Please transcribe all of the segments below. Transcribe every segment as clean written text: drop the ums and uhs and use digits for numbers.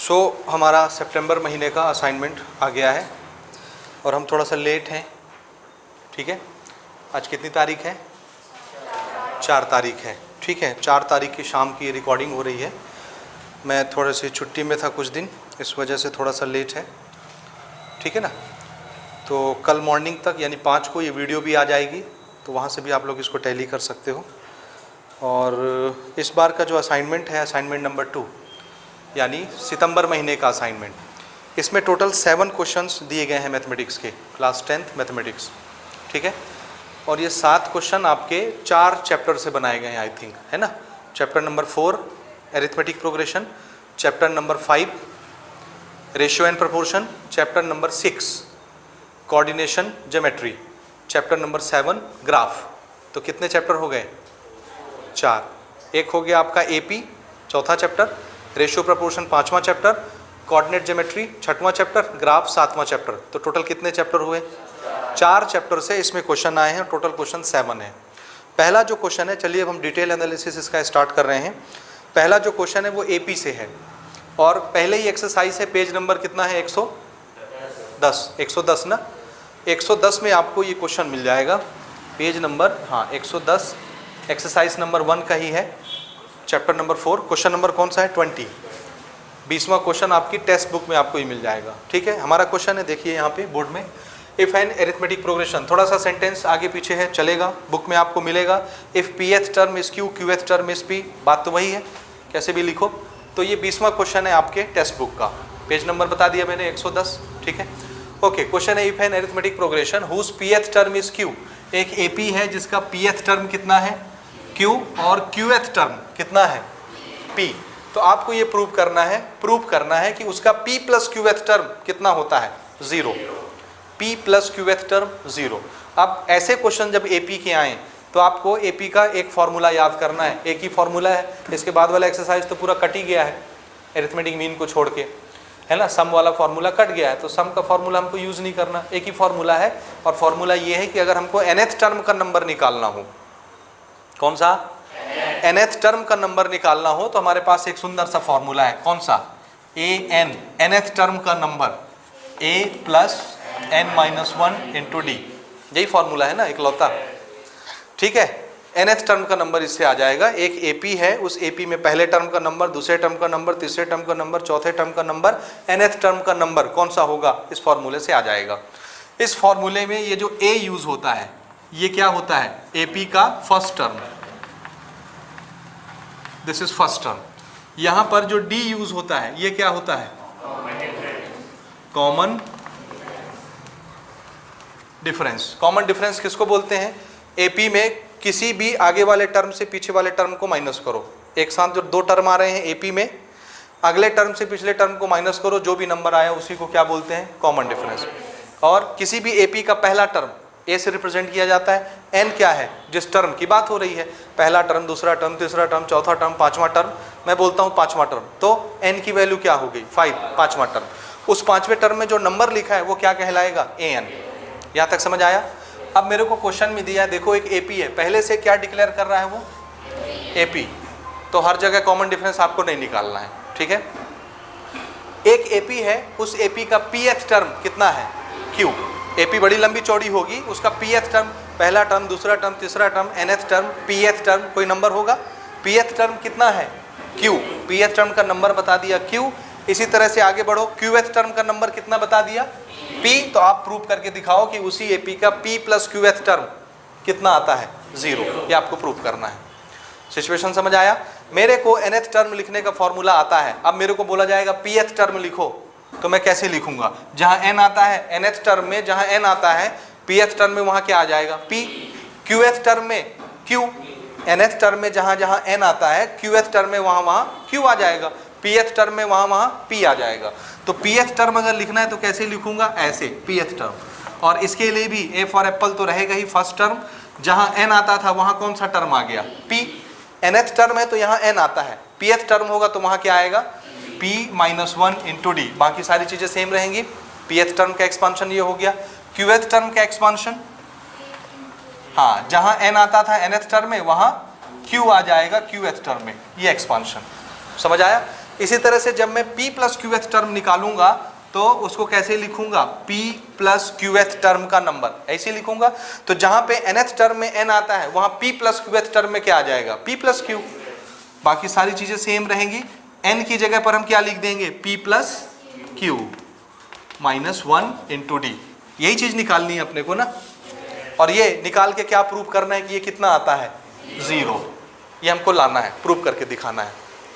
हमारा सितंबर महीने का असाइनमेंट आ गया है और हम थोड़ा सा लेट हैं, ठीक है। आज कितनी तारीख है? 4 तारीख है, ठीक है। 4 तारीख की शाम की रिकॉर्डिंग हो रही है। मैं थोड़े सी छुट्टी में था कुछ दिन, इस वजह से थोड़ा सा लेट है, ठीक है ना। तो कल मॉर्निंग तक यानी 5 को ये वीडियो भी आ जाएगी, तो वहाँ से भी आप लोग इसको टैली कर सकते हो। और इस बार का जो असाइनमेंट है, असाइनमेंट नंबर 2 यानी सितंबर महीने का असाइनमेंट, इसमें टोटल 7 क्वेश्चंस दिए गए हैं मैथमेटिक्स के, क्लास 10th मैथमेटिक्स, ठीक है। और ये 7 क्वेश्चन आपके 4 चैप्टर से बनाए गए हैं, आई थिंक, है ना। Chapter number 4 arithmetic progression, chapter number 5 ratio and proportion, chapter number 6 coordination geometry, chapter number 7 graph. तो कितने चैप्टर हो गए? 4। एक हो गया आपका एपी, चौथा चैप्टर, रेशियो प्रोपोर्शन 5वां चैप्टर, कोऑर्डिनेट ज्योमेट्री 6वां चैप्टर, ग्राफ 7वां चैप्टर। तो टोटल कितने चैप्टर हुए? 4 चैप्टर से इसमें क्वेश्चन आए हैं। टोटल क्वेश्चन 7 है। पहला जो क्वेश्चन है, चलिए अब हम डिटेल एनालिसिस इसका स्टार्ट कर रहे हैं। पहला जो क्वेश्चन है वो एपी से है और पहले ही एक्सरसाइज है। पेज नंबर कितना है? 110 ना। 110 में आपको ये क्वेश्चन मिल जाएगा। पेज नंबर 110, एक्सरसाइज नंबर 1 का ही है, चैप्टर नंबर 4। क्वेश्चन नंबर कौन सा है? 20। 20वां क्वेश्चन आपकी टेक्स्ट बुक में आपको ही मिल जाएगा, ठीक है। हमारा क्वेश्चन है, देखिए यहाँ पे बोर्ड में, इफ एन एरिथमेटिक प्रोग्रेशन, थोड़ा सा सेंटेंस आगे पीछे है, चलेगा, बुक में आपको मिलेगा। If pth term is q, qth term is p, बात तो वही है, कैसे भी लिखो। तो ये 20वां क्वेश्चन है आपके टेक्स्ट बुक का। पेज नंबर बता दिया मैंने, 110, ठीक है। ओके, क्वेश्चन है, if an arithmetic progression whose pth term is q, एक AP है जिसका pth टर्म कितना है? q, और qth टर्म कितना है? p। तो आपको ये प्रूव करना है कि उसका p प्लस qth टर्म कितना होता है? 0। p plus qth term 0। अब ऐसे क्वेश्चन जब AP के आए तो आपको AP का एक फॉर्मूला याद करना है। एक ही फॉर्मूला है, इसके बाद वाला एक्सरसाइज तो पूरा कट ही गया है एरिथमेटिक मीन को छोड़ के, है ना। सम वाला फॉर्मूला कट गया है, तो सम का फॉर्मूला हमको यूज़ नहीं करना। एक ही फॉर्मूला है और फॉर्मूला ये है कि अगर हमको nth टर्म का नंबर निकालना हो, कौन सा? nth टर्म का नंबर निकालना हो तो हमारे पास एक सुंदर सा फॉर्मूला है, कौन सा? an, nth टर्म का number a plus n minus 1 into d. यही फॉर्मूला है ना इकलौता, ठीक है। nth टर्म का नंबर इससे आ जाएगा। एक AP है, उस AP में पहले टर्म का नंबर, दूसरे टर्म का नंबर, तीसरे टर्म का नंबर, चौथे टर्म का नंबर, nth टर्म का नंबर कौन सा होगा? इस फॉर्मूले से आ जाएगा। इस फॉर्मूले में ये जो a यूज होता है, ये क्या होता है? AP का first term, this is first term. यहां पर जो D यूज होता है, ये क्या होता है? Common difference. कॉमन डिफरेंस किसको बोलते हैं? AP में किसी भी आगे वाले टर्म से पीछे वाले टर्म को माइनस करो। एक साथ जो 2 टर्म आ रहे हैं AP में, अगले टर्म से पिछले टर्म को माइनस करो, जो भी नंबर आया उसी को क्या बोलते हैं? Common difference. और किसी भी AP का पहला टर्म A से रिप्रेजेंट किया जाता है। N क्या है? जिस टर्म की बात हो रही है, पहला टर्म, दूसरा टर्म, तीसरा टर्म, चौथा टर्म, 5वां टर्म। मैं बोलता हूँ 5वां टर्म, तो N की वैल्यू क्या हो गई? 5, 5वां टर्म। उस 5वें टर्म में जो नंबर लिखा है वो क्या कहलाएगा? AN। यहाँ तक समझ आया? अब मेरे को क्वेश्चन में दिया है, देखो एक AP है, पहले से क्या डिक्लेयर कर रहा है वो? AP। तो हर जगह कॉमन डिफरेंस आपको नहीं निकालना है, ठीक है। एक AP है, उस AP का pth टर्म कितना है? Q। AP बड़ी लंबी चौड़ी होगी, उसका pth टर्म, पहला टर्म, दूसरा टर्म, तीसरा term, nth term, pth term, कोई नंबर होगा? pth टर्म कितना है? Q। pth टर्म का नंबर बता दिया Q। इसी तरह से आगे बढ़ो, qth टर्म का नंबर कितना बता दिया? P। तो आप प्रूव करके दिखाओ कि उसी AP का P प्लस qth टर्म कितना आता है? 0। ये आपको प्रूव करना है। सिचुएशन समझ आया? मेरे को nth टर्म लिखने का फॉर्मूला आता है। अब मेरे को बोला जाएगा pth टर्म लिखो, तो मैं कैसे लिखूंगा? जहां n आता है nth टर्म में, जहां n आता है pth टर्म में, वहां क्या आ जाएगा? P। qth टर्म में Q, nth टर्म में जहां जहां n आता है, qth टर्म में वहां वहां Q आ जाएगा, pth टर्म में वहां वहां P आ जाएगा। तो pth टर्म अगर लिखना है तो कैसे लिखूंगा? ऐसे, pth टर्म। और इसके लिए भी A फॉर एप्पल तो रहेगा ही फर्स्ट टर्म, जहां n आता था वहां कौन सा टर्म आ गया? P। nth टर्म है तो यहाँ n आता है, pth टर्म होगा तो वहां क्या आएगा? P minus 1 into D. बाकी सारी चीजें सेम रहेंगी। pth टर्म का एक्सपांशन ये हो गया। qth टर्म का एक्सपांशन, हाँ, जहां n आता था nth टर्म में, वहां q आ जाएगा qth टर्म में, ये एक्सपांशन। समझ आया? इसी तरह से जब मैं p प्लस क्यूएथ टर्म निकालूंगा तो उसको कैसे लिखूंगा, p प्लस क्यूएथ टर्म का नंबर, ऐसे लिखूंगा। तो जहां पे nth टर्म में n आता है वहां p प्लस क्यूएथ टर्म में क्या आ जाएगा, p प्लस क्यू। बाकी सारी चीजें सेम रहेंगी। n की जगह पर हम क्या लिख देंगे, p plus Q minus 1 into d. यही चीज निकालनी है अपने को ना, और ये निकाल के क्या प्रूव करना है कि ये कितना आता है, 0। ये हमको लाना है, प्रूव करके दिखाना है,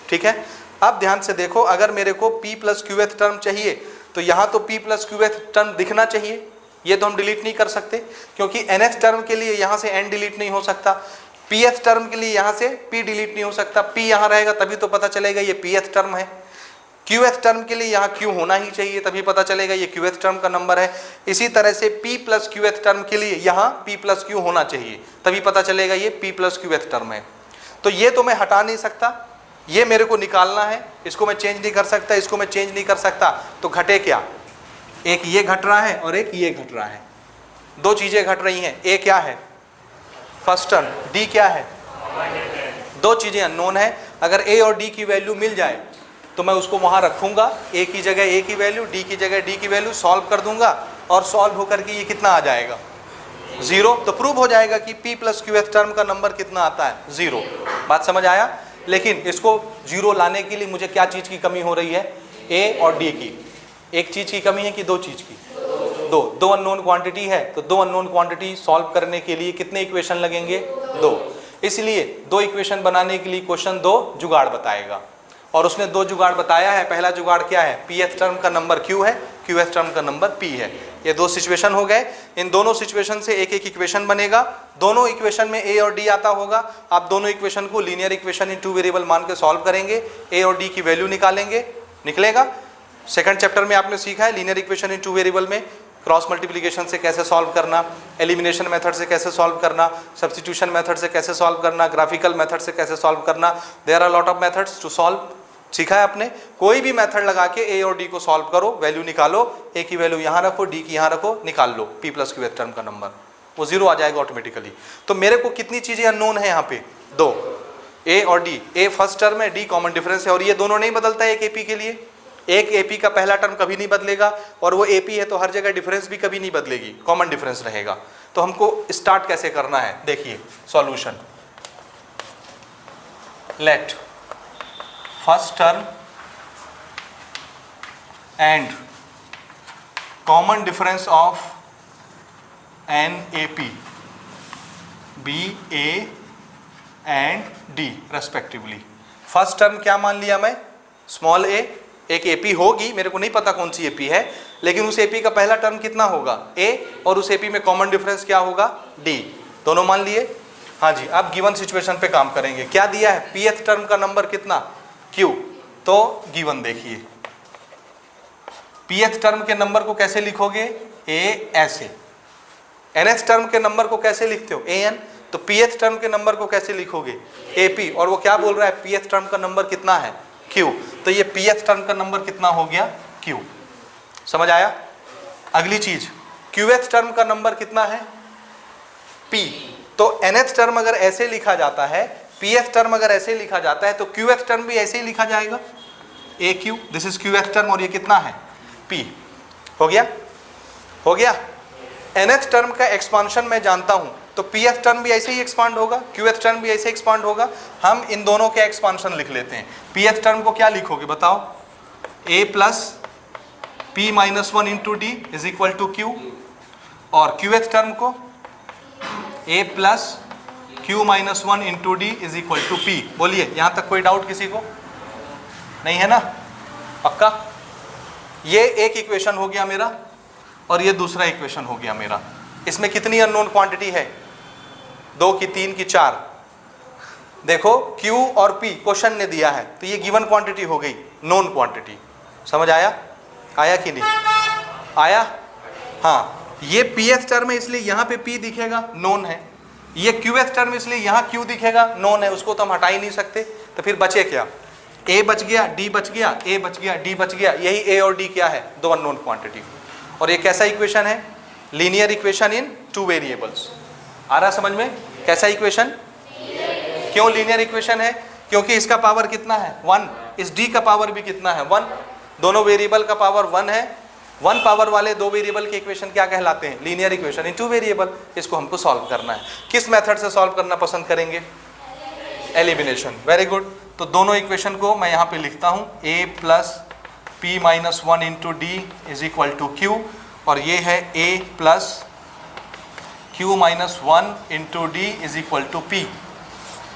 ठीक है। अब ध्यान से देखो, अगर मेरे को p प्लस क्यूएथ टर्म चाहिए तो यहाँ तो p प्लस क्यूएथ टर्म दिखना चाहिए। ये तो हम डिलीट नहीं कर सकते क्योंकि nth टर्म के लिए यहाँ से n डिलीट नहीं हो सकता, pth टर्म के लिए यहाँ से p डिलीट नहीं हो सकता। p यहाँ रहेगा तभी तो पता चलेगा ये pth टर्म है। qth टर्म के लिए यहाँ q होना ही चाहिए तभी पता चलेगा ये qth टर्म का नंबर है। इसी तरह से p प्लस क्यूएथ टर्म के लिए यहाँ p प्लस क्यू होना चाहिए तभी पता चलेगा ये p प्लस क्यूएथ टर्म है। तो ये तो मैं हटा नहीं सकता, ये मेरे को निकालना है, इसको मैं चेंज नहीं कर सकता, इसको मैं चेंज नहीं कर सकता। तो घटे क्या, एक ये घट रहा है और एक ये घट रहा है, दो चीजें घट रही हैं। ए क्या है, फर्स्ट टर्म, डी क्या है, दो चीजें अननोन है। अगर ए और डी की वैल्यू मिल जाए तो मैं उसको वहां रखूंगा, ए की जगह ए की वैल्यू, डी की जगह डी की वैल्यू, सॉल्व कर दूंगा और सॉल्व होकर के ये कितना आ जाएगा, 0। तो प्रूव हो जाएगा कि p प्लस क्यूएथ टर्म का नंबर कितना आता है, 0। बात समझ आया। लेकिन इसको 0 लाने के लिए मुझे क्या चीज की कमी हो रही है, a और d की। एक चीज की कमी है कि दो चीज की, दो अननोन क्वांटिटी है। तो दो अननोन क्वांटिटी सॉल्व करने के लिए कितने इक्वेशन लगेंगे, 2। इसलिए दो इक्वेशन बनाने के लिए क्वेश्चन 2 जुगाड़ बताएगा, और उसने 2 जुगाड़ बताया है। पहला जुगाड़ क्या है, pth टर्म का नंबर q है, qth टर्म का नंबर p है। ये 2 सिचुएशन हो गए। इन दोनों सिचुएशन से एक एक इक्वेशन बनेगा, दोनों इक्वेशन में a और d आता होगा। आप दोनों इक्वेशन को लीनियर इक्वेशन इन 2 वेरिएबल मान के सॉल्व करेंगे, a और d की वैल्यू निकालेंगे, निकलेगा। सेकंड चैप्टर में आपने सीखा है लीनियर इक्वेशन इन 2 वेरिएबल में क्रॉस मल्टीप्लिकेशन से कैसे सॉल्व करना, एलिमिनेशन मेथड से कैसे सॉल्व करना, सब्स्टिट्यूशन मेथड से कैसे सॉल्व करना, ग्राफिकल मेथड से कैसे सॉल्व करना। There are lot of methods to solve, सीखा है आपने। कोई भी मेथड लगा के ए और डी को सॉल्व करो, वैल्यू निकालो, ए की वैल्यू यहाँ रखो, डी की यहाँ रखो, निकाल लो p प्लस क्यूएथ टर्म का नंबर, वो 0 आ जाएगा ऑटोमेटिकली। तो मेरे को कितनी चीजें अननोन है यहाँ पे, 2, a और d। a फर्स्ट टर्म है, d कॉमन डिफरेंस है, और ये दोनों नहीं बदलता है एक ap के लिए। एक ap का पहला टर्म कभी नहीं बदलेगा, और वो ap है तो हर जगह डिफरेंस भी कभी नहीं बदलेगी, कॉमन डिफरेंस रहेगा। तो हमको स्टार्ट कैसे करना है, देखिए solution. Let first term and common difference of an A P be a and d respectively. First term क्या मान लिया मैं, स्मॉल a, एक AP होगी, मेरे को नहीं पता कौन सी AP है, लेकिन उस AP का पहला टर्म कितना होगा, a, और उस AP में कॉमन डिफरेंस क्या होगा, d। दोनों मान लिए। हाँ जी, अब गिवन सिचुएशन पे काम करेंगे। क्या दिया है, pth टर्म का नंबर कितना, q। तो गिवन देखिए, pth टर्म के नंबर को कैसे लिखोगे, a ऐसे। nth टर्म के नंबर को कैसे लिखते हो, an। तो pth टर्म के नंबर को कैसे लिखोगे, ap। और वो क्या बोल रहा है, pth टर्म का नंबर कितना है, q। तो ये pth टर्म का नंबर कितना हो गया, q। समझ आया। अगली चीज, qth टर्म का नंबर कितना है, p। तो nth टर्म अगर ऐसे लिखा जाता है, pth टर्म अगर ऐसे लिखा जाता है, तो qth टर्म भी ऐसे ही लिखा जाएगा, aq। This is qth term, और ये कितना है, p। हो गया, हो गया। nth टर्म का एक्सपांशन मैं जानता हूं, तो pth टर्म भी ऐसे ही एक्सपांड होगा, qth टर्म भी ऐसे एक्सपांड होगा। हम इन दोनों के एक्सपांशन लिख लेते हैं। pth टर्म को क्या लिखोगे बताओ, a plus p minus 1 into d is equal to q, और qth टर्म को a plus q minus 1 into d is equal to p। बोलिए, यहां तक कोई डाउट किसी को नहीं है ना, पक्का। ये एक इक्वेशन हो गया मेरा, और ये दूसरा इक्वेशन हो गया मेरा। इसमें कितनी अननोन क्वांटिटी है, 2 की 3 की 4। देखो Q और P क्वेश्चन ने दिया है, तो ये गिवन क्वांटिटी हो गई, नोन क्वांटिटी। समझ आया, आया कि नहीं आया। हाँ, ये pth टर्म है इसलिए यहाँ पे P दिखेगा, नोन है। ये qth टर्म इसलिए यहाँ Q दिखेगा, नोन है, उसको तो हम हटा ही नहीं सकते। तो फिर बचे क्या, a बच गया, d बच गया, a बच गया, d बच गया। यही a और d क्या है, 2 अननोन क्वांटिटी। और ये कैसा इक्वेशन है, लीनियर इक्वेशन इन 2 वेरिएबल्स। आ रहा समझ में, कैसा इक्वेशन, क्यों लीनियर इक्वेशन है, क्योंकि इसका पावर कितना है 1, इस d का पावर भी कितना है 1, दोनों वेरिएबल का पावर 1 है। 1 पावर वाले दो वेरिएबल के इक्वेशन क्या कहलाते हैं? Linear equation in 2 variable. इसको हमको सॉल्व करना है। किस मेथड से सॉल्व करना पसंद करेंगे? एलिमिनेशन। Very good. तो दोनों इक्वेशन को मैं यहाँ पे लिखता हूँ, a plus p minus 1 into d is equal to q, और ये है a plus q minus 1 into d is equal to p।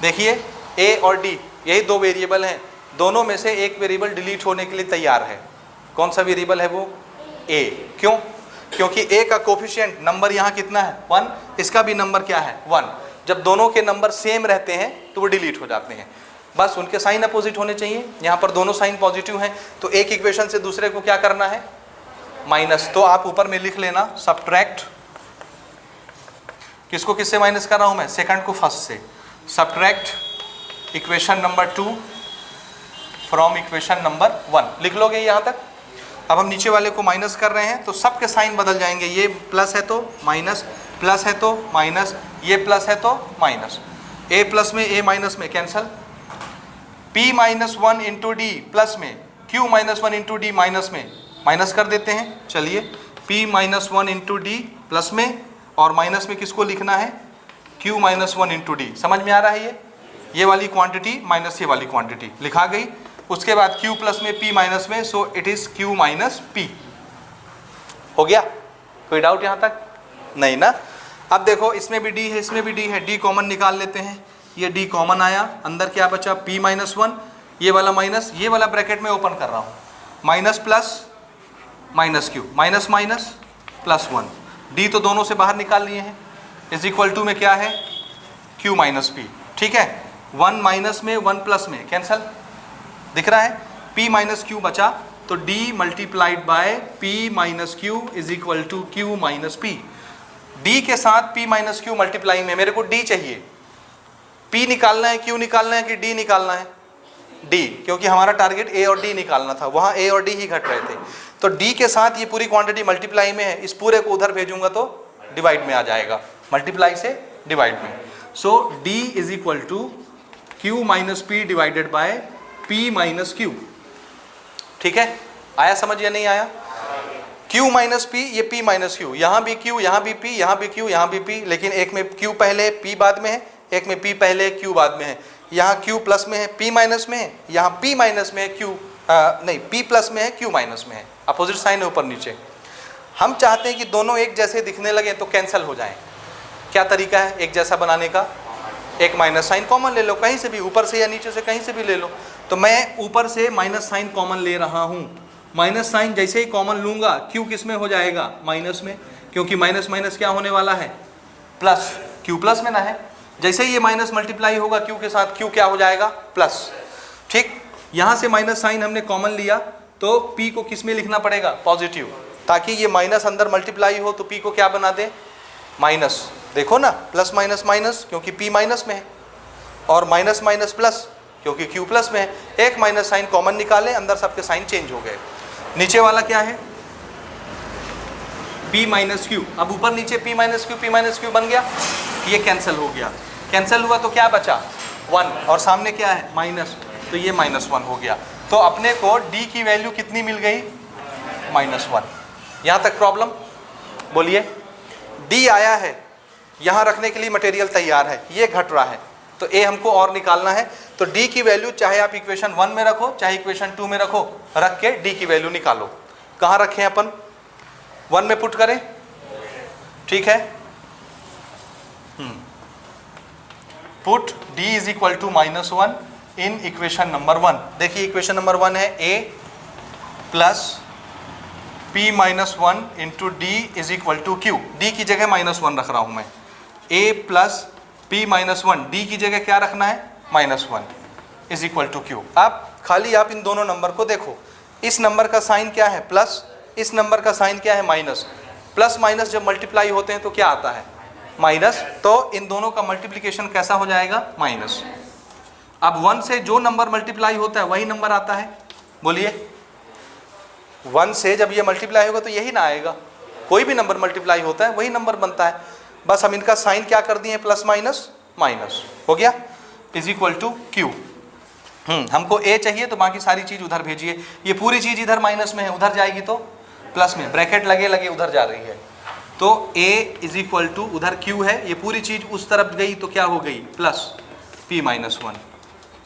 देखिए a और d यही दो वेरिएबल हैं, दोनों में से एक वेरिएबल डिलीट होने के लिए तैयार है। कौन सा वेरिएबल है वो? a। क्यों? क्योंकि a का कोफिशिएंट नंबर यहाँ कितना है 1, इसका भी नंबर क्या है 1। जब दोनों के नंबर सेम रहते हैं तो वो डिलीट हो जाते हैं, बस उनके साइन अपोजिट होने चाहिए। यहाँ पर दोनों साइन पॉजिटिव हैं, तो एक इक्वेशन से दूसरे को क्या करना है? माइनस। तो आप ऊपर में लिख लेना सब्ट्रैक्ट, किसको किससे माइनस कर रहा हूँ मैं? सेकंड को फर्स्ट से। Subtract equation number 2 from equation number 1। लिख लोगे यहाँ तक? अब हम नीचे वाले को माइनस कर रहे हैं तो सबके साइन बदल जाएंगे। ये प्लस है तो माइनस, प्लस है तो माइनस, ये प्लस है तो माइनस। a प्लस में a माइनस में cancel. p minus 1 into D plus में q minus 1 into D minus में माइनस कर देते हैं। चलिए p minus 1 into D plus में, और माइनस में किसको लिखना है? q minus 1 into D. समझ में आ रहा है? ये वाली क्वांटिटी माइनस ये वाली क्वांटिटी लिखा गई। उसके बाद q प्लस में p माइनस में, so it is q minus p। हो गया? कोई डाउट यहाँ तक? नहीं ना। अब देखो इसमें भी d है, इसमें भी d है, d कॉमन निकाल लेते हैं। ये d कॉमन आया, अंदर क्या बचा? p माइनस 1, ये वाला माइनस, ये वाला ब्रैकेट में ओपन कर रहा हूँ, minus plus minus q, minus minus plus 1, d तो दोनों से बाहर निकाल लिए हैं, इज इक्वल टू में क्या है? q minus p। ठीक है, 1 माइनस में 1 प्लस में कैंसल, दिख रहा है? p माइनस q बचा, तो d multiplied by p minus q is equal to q minus p। d के साथ p माइनस q मल्टीप्लाई में मेरे को d चाहिए। p निकालना है, q निकालना है कि d निकालना है? d, क्योंकि हमारा टारगेट a और d निकालना था, वहाँ a और d ही घट रहे थे। तो d के साथ ये पूरी क्वांटिटी मल्टीप्लाई में है, इस पूरे को उधर भेजूंगा तो डिवाइड में आ जाएगा, मल्टीप्लाई से डिवाइड में। So d is equal to q minus p divided by p minus q। ठीक है, आया समझ या नहीं आया? q माइनस p, ये p माइनस q, यहाँ भी q, यहाँ भी p, यहाँ भी q, यहाँ भी p, लेकिन एक में q पहले p बाद में है, एक में p पहले q बाद में है। यहाँ q प्लस में है, p माइनस में है, यहाँ p माइनस में है, नहीं p प्लस में है, q माइनस में है, अपोजिट साइन है ऊपर नीचे। हम चाहते हैं कि दोनों एक जैसे दिखने लगे तो कैंसिल हो जाएं। क्या तरीका है एक जैसा बनाने का? एक माइनस साइन कॉमन ले लो, कहीं से भी, ऊपर से या नीचे से कहीं से भी ले लो। तो मैं ऊपर से माइनस साइन कॉमन ले रहा हूँ। माइनस साइन जैसे ही कॉमन लूँगा, q किस में हो जाएगा? माइनस में, क्योंकि माइनस माइनस क्या होने वाला है? प्लस, q प्लस में ना है। जैसे ही ये माइनस मल्टीप्लाई होगा q के साथ, q क्या हो जाएगा? प्लस। ठीक, यहाँ से माइनस साइन हमने कॉमन लिया तो p को किस में लिखना पड़ेगा? पॉजिटिव, ताकि ये माइनस अंदर मल्टीप्लाई हो तो p को क्या बना दे? माइनस। देखो ना, प्लस माइनस माइनस, क्योंकि p माइनस में है, और माइनस माइनस प्लस, क्योंकि q प्लस में है। एक माइनस साइन कॉमन निकाले, अंदर सबके साइन चेंज हो गए। नीचे वाला क्या है? p minus q। अब ऊपर नीचे p माइनस q बन गया, ये कैंसिल हो गया। कैंसिल हुआ तो क्या बचा? 1, और सामने क्या है? माइनस, तो ये माइनस 1 हो गया। तो अपने को d की वैल्यू कितनी मिल गई? माइनस 1। यहाँ तक प्रॉब्लम? बोलिए। d आया है, यहाँ रखने के लिए मटेरियल तैयार है, ये घट रहा है, तो a हमको और निकालना है। तो d की वैल्यू चाहे आप इक्वेशन 1 में रखो, चाहे इक्वेशन 2 में रखो, रख के d की वैल्यू निकालो। कहाँ रखें अपन? 1 में पुट करें? ठीक है, put d is equal to minus 1 in equation number 1। देखिए इक्वेशन नंबर 1 है a plus p minus 1 into d is equal to q। d की जगह माइनस 1 रख रहा हूँ मैं। a plus p minus 1, d की जगह क्या रखना है? Minus 1 is equal to q। अब खाली आप इन दोनों नंबर को देखो, इस नंबर का साइन क्या है? प्लस, इस नंबर का साइन क्या है? माइनस। प्लस माइनस जब मल्टीप्लाई होते हैं तो क्या आता है? माइनस। तो इन दोनों का मल्टीप्लिकेशन कैसा हो जाएगा? माइनस। अब 1 से जो नंबर मल्टीप्लाई होता है वही नंबर आता है। बोलिए, 1 से जब ये मल्टीप्लाई होगा तो यही ना आएगा, कोई भी नंबर मल्टीप्लाई होता है वही नंबर बनता है। बस हम इनका साइन क्या कर दिए? Plus minus minus. हो गया, इज इक्वल टू q। हमको a चाहिए तो बाकी सारी चीज उधर भेजिए। ये पूरी चीज इधर माइनस में है, उधर जाएगी तो प्लस में, ब्रैकेट लगे लगे उधर जा रही है। तो a इज इक्वल टू उधर q है, ये पूरी चीज उस तरफ गई तो क्या हो गई प्लस p माइनस 1।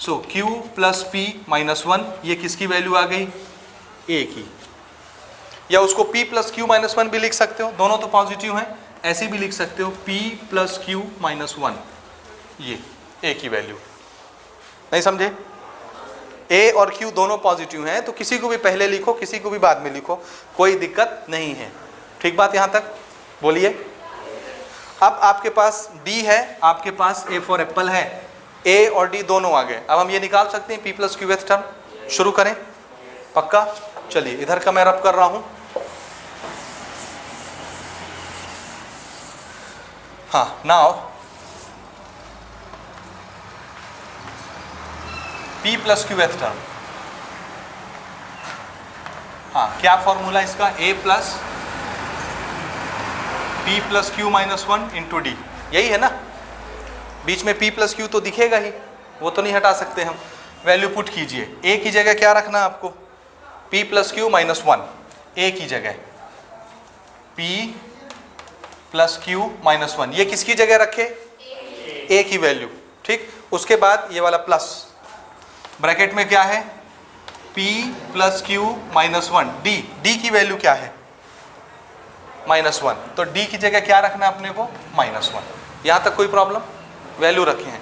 सो q प्लस p माइनस 1, ये किसकी वैल्यू आ गई a की। या उसको p प्लस q माइनस 1 भी लिख सकते हो, दोनों तो पॉजिटिव हैं, ऐसे भी लिख सकते हो p प्लस q माइनस 1, ये a की वैल्यू। नहीं समझे? a और q दोनों पॉजिटिव हैं तो किसी को भी पहले लिखो किसी को भी बाद में लिखो, कोई दिक्कत नहीं है। ठीक बात यहाँ तक? बोलिए। अब आपके पास d है, आपके पास a फॉर एप्पल है, a और d दोनों आ गए। अब हम ये निकाल सकते हैं p प्लस क्यू टर्म। शुरू करें? पक्का? चलिए इधर का मैं रब कर रहा हूँ। हाँ, now p plus Q term. हाँ, क्या फॉर्मूला इसका? a plus p plus Q minus 1 into d, यही है ना? बीच में p प्लस क्यू तो दिखेगा ही, वो तो नहीं हटा सकते हम। वैल्यू पुट कीजिए। a की जगह क्या रखना आपको? p plus Q minus 1, a की जगह p प्लस क्यू माइनस 1, ये किसकी जगह रखे? a की वैल्यू। ठीक, उसके बाद ये वाला प्लस, ब्रैकेट में क्या है? p plus Q minus 1, d की वैल्यू क्या है? माइनस 1, तो d की जगह क्या रखना है अपने को? माइनस 1। यहाँ तक कोई प्रॉब्लम? वैल्यू रखे हैं।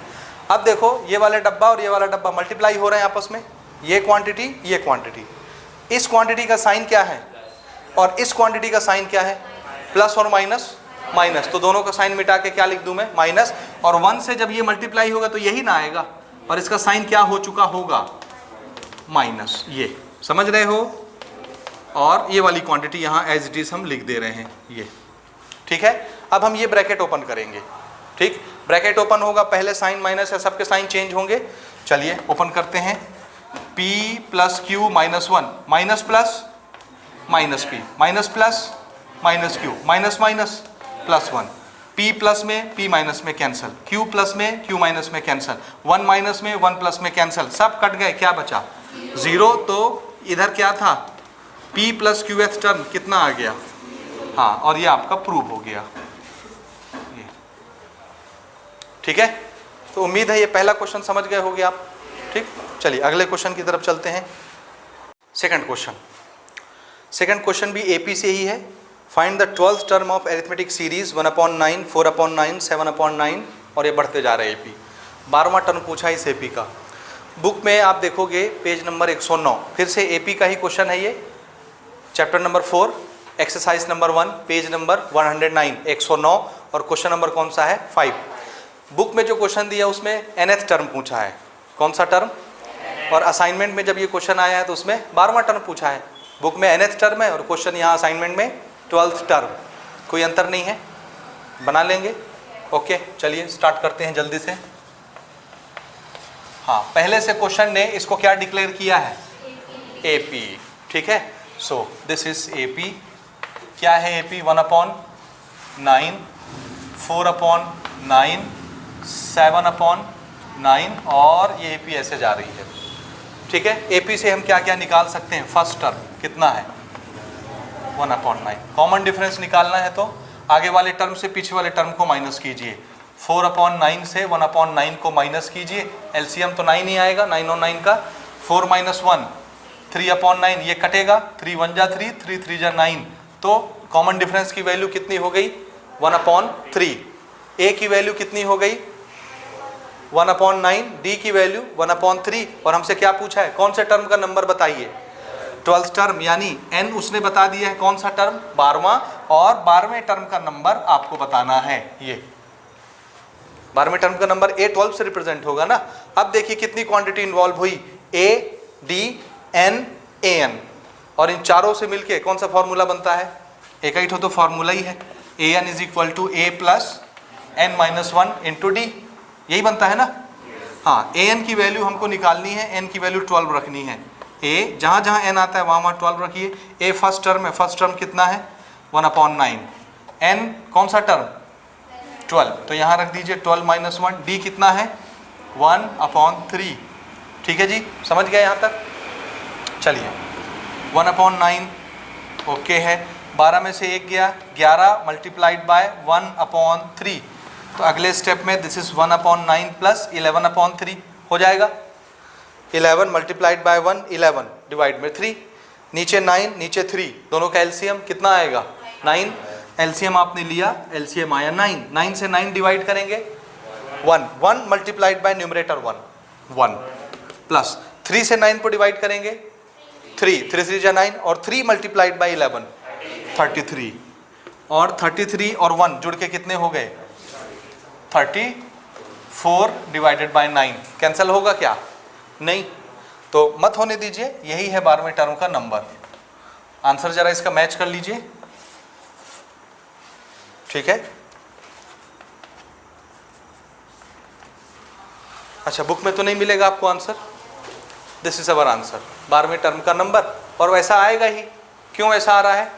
अब देखो ये वाले डब्बा और ये वाला डब्बा मल्टीप्लाई हो रहे हैं आपस में, ये क्वांटिटी ये क्वांटिटी। इस क्वांटिटी का साइन क्या है और इस क्वांटिटी का साइन क्या है? प्लस और माइनस, माइनस। तो दोनों का साइन मिटा के क्या लिख दूं मैं? माइनस। और 1 से जब ये मल्टीप्लाई होगा तो यही ना आएगा, और इसका साइन क्या हो चुका होगा? माइनस। ये समझ रहे हो? और ये वाली क्वांटिटी यहाँ एज इट इज हम लिख दे रहे हैं, ये। ठीक है, अब हम ये ब्रैकेट ओपन करेंगे। ठीक, ब्रैकेट ओपन होगा, पहले साइन माइनस है, सबके साइन चेंज होंगे। चलिए ओपन करते हैं। p plus Q minus 1, minus plus minus p, minus plus minus q, minus minus plus 1, p plus में p माइनस में कैंसिल, q प्लस में q माइनस में कैंसिल, 1 माइनस में 1 प्लस में कैंसिल, सब कट गए, क्या बचा? 0। तो इधर क्या था? p प्लस क्यू टर्म कितना आ गया? हाँ, और ये आपका प्रूव हो गया। ये ठीक है, तो उम्मीद है ये पहला क्वेश्चन समझ गए होगे आप। ठीक, चलिए अगले क्वेश्चन की तरफ चलते हैं। सेकंड क्वेश्चन, सेकंड क्वेश्चन भी एपी से ही है। Find the 12th term of arithmetic series 1/9, 4/9, 7/9, और ये बढ़ते जा रहे हैं एपी। 12वां टर्म पूछा इस एपी का। बुक में आप देखोगे पेज नंबर 109, फिर से एपी का ही क्वेश्चन है ये, chapter number 4, exercise number 1, page number 109, 109, और क्वेश्चन नंबर कौन सा है? 5। बुक में जो क्वेश्चन दिया उसमें nth टर्म पूछा है। कौन सा टर्म? और असाइनमेंट में जब ये क्वेश्चन आया है तो उसमें 12वां टर्म पूछा है। बुक में nth टर्म है और क्वेश्चन यहाँ असाइनमेंट में 12th टर्म। कोई अंतर नहीं है, बना लेंगे। ओके, चलिए स्टार्ट करते हैं जल्दी से। हाँ, पहले से क्वेश्चन ने इसको क्या डिक्लेयर किया है? एपी। ठीक है, सो दिस इज एपी। क्या है एपी? 1/9, 4/9, 7/9, और ये एपी ऐसे जा रही है। ठीक है, एपी से हम क्या क्या निकाल सकते हैं? फर्स्ट टर्म कितना है? 1/9। कॉमन डिफरेंस निकालना है तो आगे वाले टर्म से पीछे वाले टर्म को माइनस कीजिए। 4/9 से 1/9 को माइनस कीजिए, एलसीएम तो 9 ही आएगा, 9 और 9 का। 4 - 1 3/9, ये कटेगा, 3 1 जा 3, 3 3 जा 9, तो कॉमन डिफरेंस की वैल्यू कितनी हो गई? 1/3। ए की वैल्यू कितनी हो गई? 1/9, डी की वैल्यू 1/3, और हमसे क्या पूछा है? कौन से टर्म का नंबर बताइए? 12th टर्म, यानी n उसने बता दिया है। कौन सा टर्म? 12वां, और 12वें टर्म का नंबर आपको बताना है। ये 12वें टर्म का नंबर a 12 से रिप्रेजेंट होगा ना। अब देखिए कितनी क्वांटिटी इन्वॉल्व हुई, a, d, n, an, और इन चारों से मिलके कौन सा फॉर्मूला बनता है? एक ही तो फॉर्मूला ही है, an is equal to a plus n minus 1 into d, यही बनता है ना। हाँ, an की वैल्यू हमको निकालनी है, n की वैल्यू 12 रखनी है। a जहाँ जहाँ n आता है वहाँ वहाँ 12 रखिए। a फर्स्ट टर्म है, फर्स्ट टर्म कितना है? 1/9। n कौन सा टर्म? 12, तो यहाँ रख दीजिए 12 - 1। d कितना है? 1/3। ठीक है जी, समझ गए यहाँ तक? चलिए 1/9 ओके है, 12 में से 1 गया, 11 मल्टीप्लाइड बाय 1/3, तो अगले स्टेप में दिस इज 1/9 प्लस 11/3 हो जाएगा। 11 मल्टीप्लाइड बाय 1 11 डिवाइड में 3, नीचे 9 नीचे 3, दोनों का एलसीएम कितना आएगा 9, एलसीएम आपने लिया, एलसीएम आया 9, 9 से 9 डिवाइड करेंगे 1, 1 मल्टीप्लाइड बाय न्यूमरेटर 1 प्लस 3 से 9 को डिवाइड करेंगे 3, 3 3 जा 9 और 3 मल्टीप्लाइड बाय 11 33, और 33 और 1 जुड़ के कितने हो गए 34 डिवाइडेड बाय 9, कैंसिल होगा क्या? नहीं, तो मत होने दीजिए, यही है 12वें टर्म का नंबर। आंसर जरा इसका मैच कर लीजिए, ठीक है? अच्छा, बुक में तो नहीं मिलेगा आपको answer, this is our answer, 12वें टर्म का नंबर, और वैसा आएगा ही। क्यों ऐसा आ रहा है?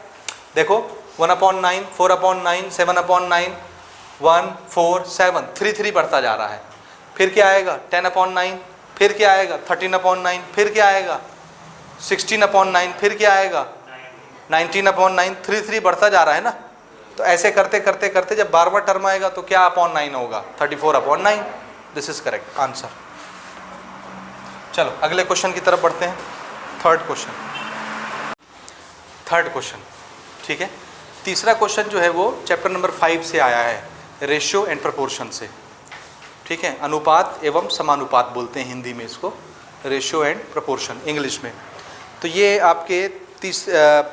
देखो 1/9, 4/9, 7/9, 1 4 7, 3 3 बढ़ता जा रहा है, फिर क्या आएगा 10/9, फिर क्या आएगा 13/9, फिर क्या आएगा 16/9, फिर क्या आएगा 19/9, 3 3 बढ़ता जा रहा है ना। तो ऐसे करते करते करते जब 12वां टर्म आएगा तो क्या अपॉन 9 होगा 34/9, दिस इज करेक्ट आंसर। चलो अगले क्वेश्चन की तरफ बढ़ते हैं, थर्ड क्वेश्चन, ठीक है। तीसरा क्वेश्चन जो है वो चैप्टर नंबर 5 से आया है, रेशियो एंड प्रपोर्शन से, ठीक है। अनुपात एवं समानुपात बोलते हैं हिंदी में इसको, रेशियो एंड प्रपोर्शन इंग्लिश में। तो ये आपके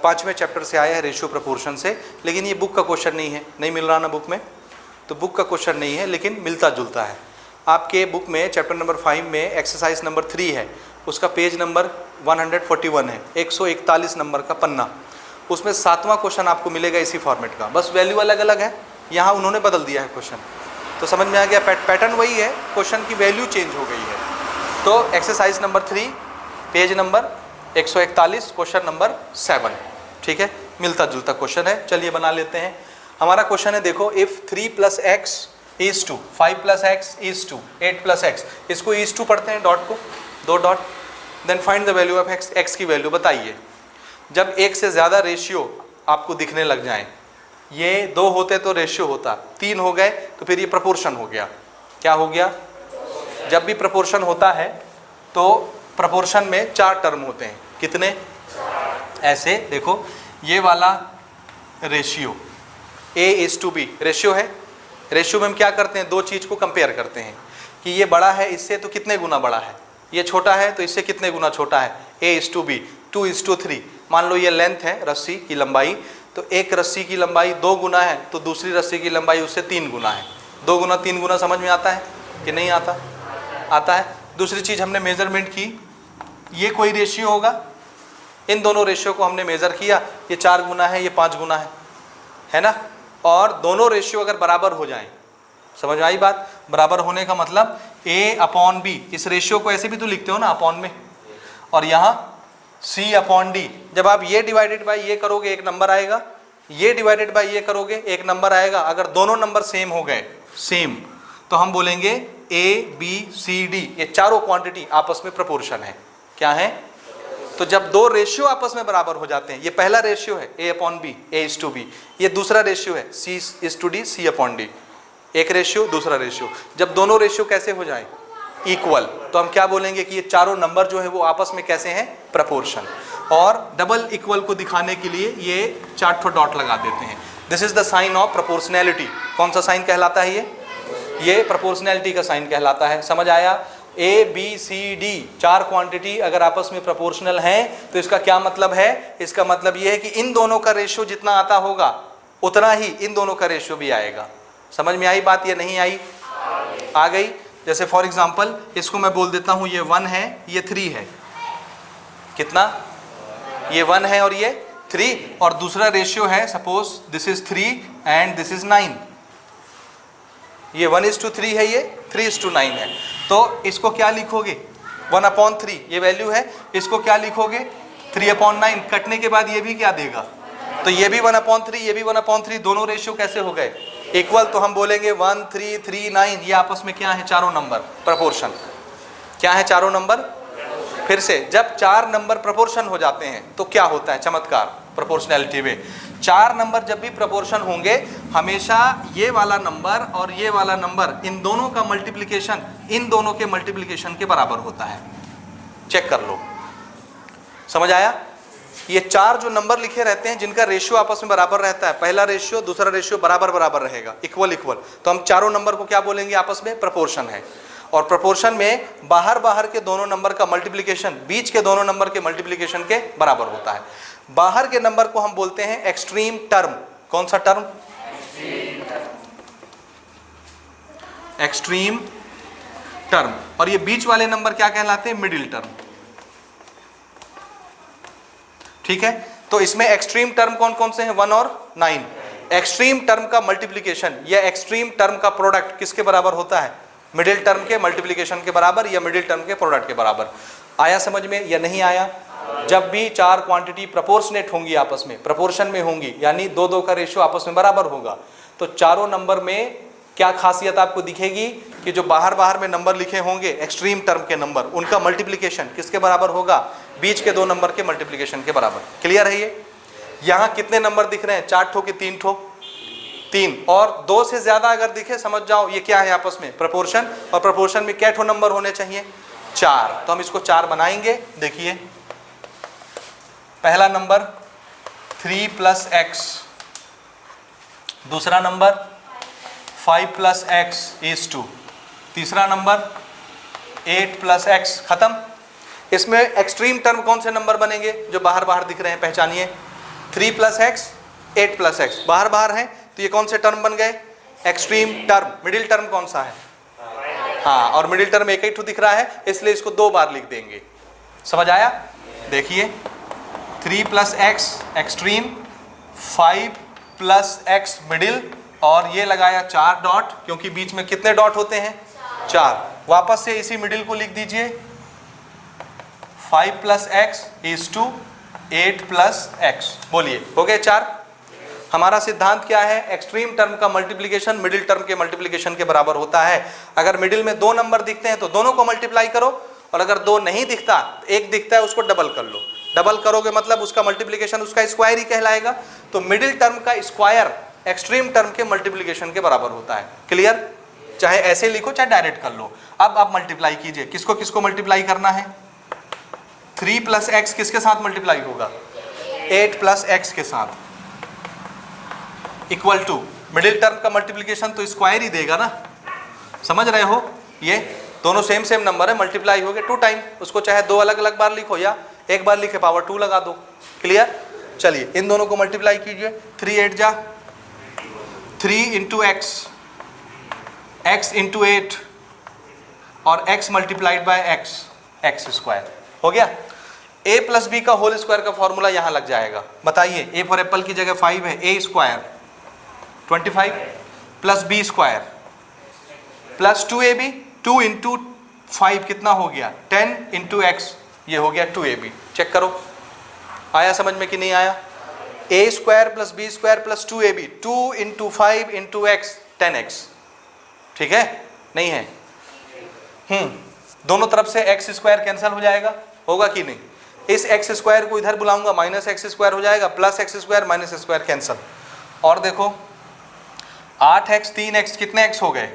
5वें चैप्टर से आया है, रेशियो प्रपोर्शन से, लेकिन ये बुक का क्वेश्चन नहीं है, नहीं मिल रहा ना बुक में, तो बुक का क्वेश्चन नहीं है, लेकिन मिलता जुलता है। आपके बुक में चैप्टर नंबर 5 में एक्सरसाइज नंबर 3 है, उसका पेज नंबर 141 है, 141 नंबर का पन्ना, उसमें 7वां क्वेश्चन आपको मिलेगा इसी फॉर्मेट का, बस वैल्यू अलग अलग है, यहाँ उन्होंने बदल दिया है क्वेश्चन, तो समझ में आ गया, पैटर्न वही है, क्वेश्चन की वैल्यू चेंज हो गई है। तो exercise number 3 page number 141 question number 7, ठीक है, मिलता जुलता क्वेश्चन है। चलिए बना लेते हैं। हमारा क्वेश्चन है, देखो, इफ़ 3 + x = 5 + x = 8 + x, इसको = पढ़ते हैं, डॉट को, 2 dot, then find the value of x, x की वैल्यू बताइए। जब एक से ज़्यादा रेशियो आपको दिखने लग जाएं, ये 2 होते तो रेशियो होता, 3 हो गए तो फिर ये प्रपोर्शन हो गया। क्या हो गया? जब भी प्रपोर्शन होता है तो प्रपोर्शन में 4 टर्म होते हैं, कितने? ऐसे देखो, ये वाला रेशियो A:B रेशियो है, रेशियो में हम क्या करते हैं, 2 चीज़ को कंपेयर करते हैं कि ये बड़ा है इससे तो कितने गुना बड़ा है, ये छोटा है तो इससे कितने गुना छोटा है, A:B 2:3। मान लो ये लेंथ है रस्सी की लंबाई, तो एक रस्सी की लंबाई 2 गुना है तो दूसरी रस्सी की लंबाई उससे 3 गुना है। 2 गुना 3 गुना समझ में आता है कि नहीं आता? आता है। दूसरी चीज़ हमने मेजरमेंट की, ये कोई रेशियो होगा, इन दोनों रेशियो को हमने मेज़र किया, ये 4 गुना है, ये 5 गुना है ना, और दोनों रेशियो अगर बराबर हो जाएं, समझ में आई बात? बराबर होने का मतलब A/B, इस रेशियो को ऐसे भी तो लिखते हो ना अपॉन में, और यहाँ C/D, जब आप ये डिवाइडेड बाय ये करोगे एक नंबर आएगा, ये डिवाइडेड बाय ये करोगे एक नंबर आएगा। अगर दोनों नंबर सेम हो गए, सेम, तो हम बोलेंगे A, B, C, D, ये चारों क्वांटिटी आपस में प्रोपोर्शन है। क्या है? तो जब 2 रेशियो आपस में बराबर हो जाते हैं, ये पहला रेशियो है A/B, A:B, ये दूसरा रेशियो है C:D, C/D, एक रेशियो दूसरा रेशियो, जब दोनों रेशियो कैसे हो जाए, इक्वल, तो हम क्या बोलेंगे कि ये चारों नंबर जो है वो आपस में कैसे हैं, प्रपोर्शन। और डबल इक्वल को दिखाने के लिए ये 4 डॉट लगा देते हैं, this is the sign of proportionality. कौन सा साइन कहलाता है ये प्रोपोर्शनैलिटी का साइन कहलाता है। समझ आया? A, B, C, D 4 quantity अगर आपस में प्रोपोर्शनल हैं तो इसका क्या मतलब है? इसका मतलब ये है कि इन दोनों का रेशियो जितना आता होगा उतना ही इन दोनों का रेशियो भी आएगा। समझ में आई बात या नहीं आई? आ गई। जैसे फॉर एग्जांपल इसको मैं बोल देता हूँ, ये 1 है, ये 3 है, कितना? ये 1 है और ये 3, और दूसरा रेशियो है, suppose this is 3 and this is 9, ये 1:3 है, ये 3:9 है, तो इसको क्या लिखोगे? 1/3, ये वैल्यू है, इसको क्या लिखोगे? 3/9। कटने के बाद ये भी क्या देगा? तो ये भी 1/3, ये भी 1/3, दोनों रेशियो कैसे हो गए? इक्वल। तो हम बोलेंगे 1 3 3 9, ये आपस में क्या है? चारों नंबर प्रपोर्शन। क्या है चारों नंबर? फिर से जब 4 नंबर प्रोपोर्शन हो जाते हैं तो क्या होता है चमत्कार प्रोपोर्शनैलिटी में, 4 नंबर जब भी प्रोपोर्शन होंगे हमेशा ये वाला नंबर और ये वाला नंबर इन दोनों का मल्टीप्लिकेशन इन दोनों के मल्टीप्लिकेशन के बराबर होता है। चेक कर लो, समझ आया? ये 4 जो नंबर लिखे रहते हैं जिनका रेशियो आपस में बराबर रहता है, पहला रेशियो दूसरा रेशियो बराबर बराबर रहेगा, इक्वल इक्वल, तो हम चारों नंबर को क्या बोलेंगे आपस में? प्रोपोर्शन है। और प्रोपोर्शन में बाहर बाहर के दोनों नंबर का मल्टीप्लिकेशन बीच के दोनों नंबर के मल्टीप्लिकेशन के बराबर होता है। बाहर के नंबर को हम बोलते हैं एक्सट्रीम टर्म। कौन सा टर्म? Extreme term. और ये बीच वाले नंबर क्या कहलाते हैं? Middle term. ठीक है, तो इसमें एक्सट्रीम टर्म कौन कौन से हैं? 1 और 9। एक्सट्रीम टर्म का मल्टीप्लिकेशन या एक्सट्रीम टर्म का प्रोडक्ट किसके बराबर होता है? मिडिल टर्म के मल्टीप्लिकेशन के बराबर या मिडिल टर्म के प्रोडक्ट के बराबर। आया समझ में या नहीं आया? जब भी 4 क्वांटिटी प्रोपोर्शनेट होंगी आपस में, प्रोपोर्शन में होंगी, यानी 2-2 का रेशियो आपस में बराबर होगा, तो चारों नंबर में क्या खासियत आपको दिखेगी कि जो बाहर बाहर में नंबर लिखे होंगे एक्सट्रीम टर्म के नंबर, उनका मल्टीप्लिकेशन किसके बराबर होगा? बीच के 2 नंबर के मल्टीप्लिकेशन के बराबर। क्लियर है ये? यहाँ कितने नंबर दिख रहे हैं? 4 ठो के 3 ठो? 3। और 2 से ज्यादा अगर दिखे समझ जाओ ये क्या है आपस में? प्रोपोर्शन। और प्रोपोर्शन में क्या ठो नंबर होने चाहिए? 4। तो हम इसको 4 बनाएंगे। देखिए पहला नंबर 3 + x, दूसरा नंबर 5 + x = 2, तीसरा नंबर 8 + x। खत्म। इसमें एक्सट्रीम टर्म कौन से नंबर बनेंगे? जो बाहर बाहर दिख रहे हैं, पहचानिए। 3 + x, 8 + x बाहर बाहर हैं, तो ये कौन से टर्म बन गए? Extreme term. मिडिल टर्म कौन सा है? हाँ, और मिडिल टर्म एक ही ठो दिख रहा है, इसलिए इसको 2 बार लिख देंगे। समझ आया? देखिए 3 + x एक्सट्रीम, 5 + x मिडिल, और ये लगाया 4 डॉट, क्योंकि बीच में कितने डॉट होते हैं? 4। वापस से इसी मिडिल को लिख दीजिए। 5 + x = 8 + x। बोलिए हो गए 4। हमारा सिद्धांत क्या है? एक्सट्रीम टर्म का मल्टीप्लिकेशन मिडिल टर्म के मल्टीप्लिकेशन के बराबर होता है। अगर मिडिल में 2 नंबर दिखते हैं तो दोनों को मल्टीप्लाई करो, और अगर 2 नहीं दिखता, एक दिखता है, उसको डबल कर लो। डबल करोगे मतलब उसका मल्टीप्लिकेशन उसका स्क्वायर ही कहलाएगा। तो मिडिल टर्म का स्क्वायर एक्सट्रीम टर्म के मल्टीप्लिकेशन के बराबर होता है। क्लियर? चाहे ऐसे लिखो चाहे डायरेक्ट कर लो। अब आप मल्टीप्लाई कीजिए। किसको किसको मल्टीप्लाई करना है? 3 + x किसके साथ मल्टीप्लाई होगा? 8 + x के साथ, इक्वल टू मिडिल टर्म का मल्टीप्लिकेशन तो स्क्वायर ही देगा ना। समझ रहे हो? ये दोनों सेम सेम नंबर है, मल्टीप्लाई हो गए 2 टाइम। उसको चाहे 2 अलग अलग बार लिखो या एक बार लिखे पावर 2 लगा दो। क्लियर? चलिए इन दोनों को मल्टीप्लाई कीजिए। 3 8 जा 3 × x, x × 8 और x × x, x² हो गया। a + b का होल स्क्वायर का फॉर्मूला यहाँ लग जाएगा। बताइए, a फॉर एप्पल की जगह 5 है, a² 25 + b² + 2ab, 2 × 5 कितना हो गया? 10 × x, ये हो गया 2ab। चेक करो आया समझ में कि नहीं आया? a² + b² + 2ab, 2 × 5 × x, 10x। ठीक है? नहीं है? दोनों तरफ से x² कैंसिल हो जाएगा, होगा कि नहीं? इस x² को इधर बुलाऊंगा, -x² हो जाएगा, +x² -x² कैंसिल। और देखो 8x 3x कितने x हो गए?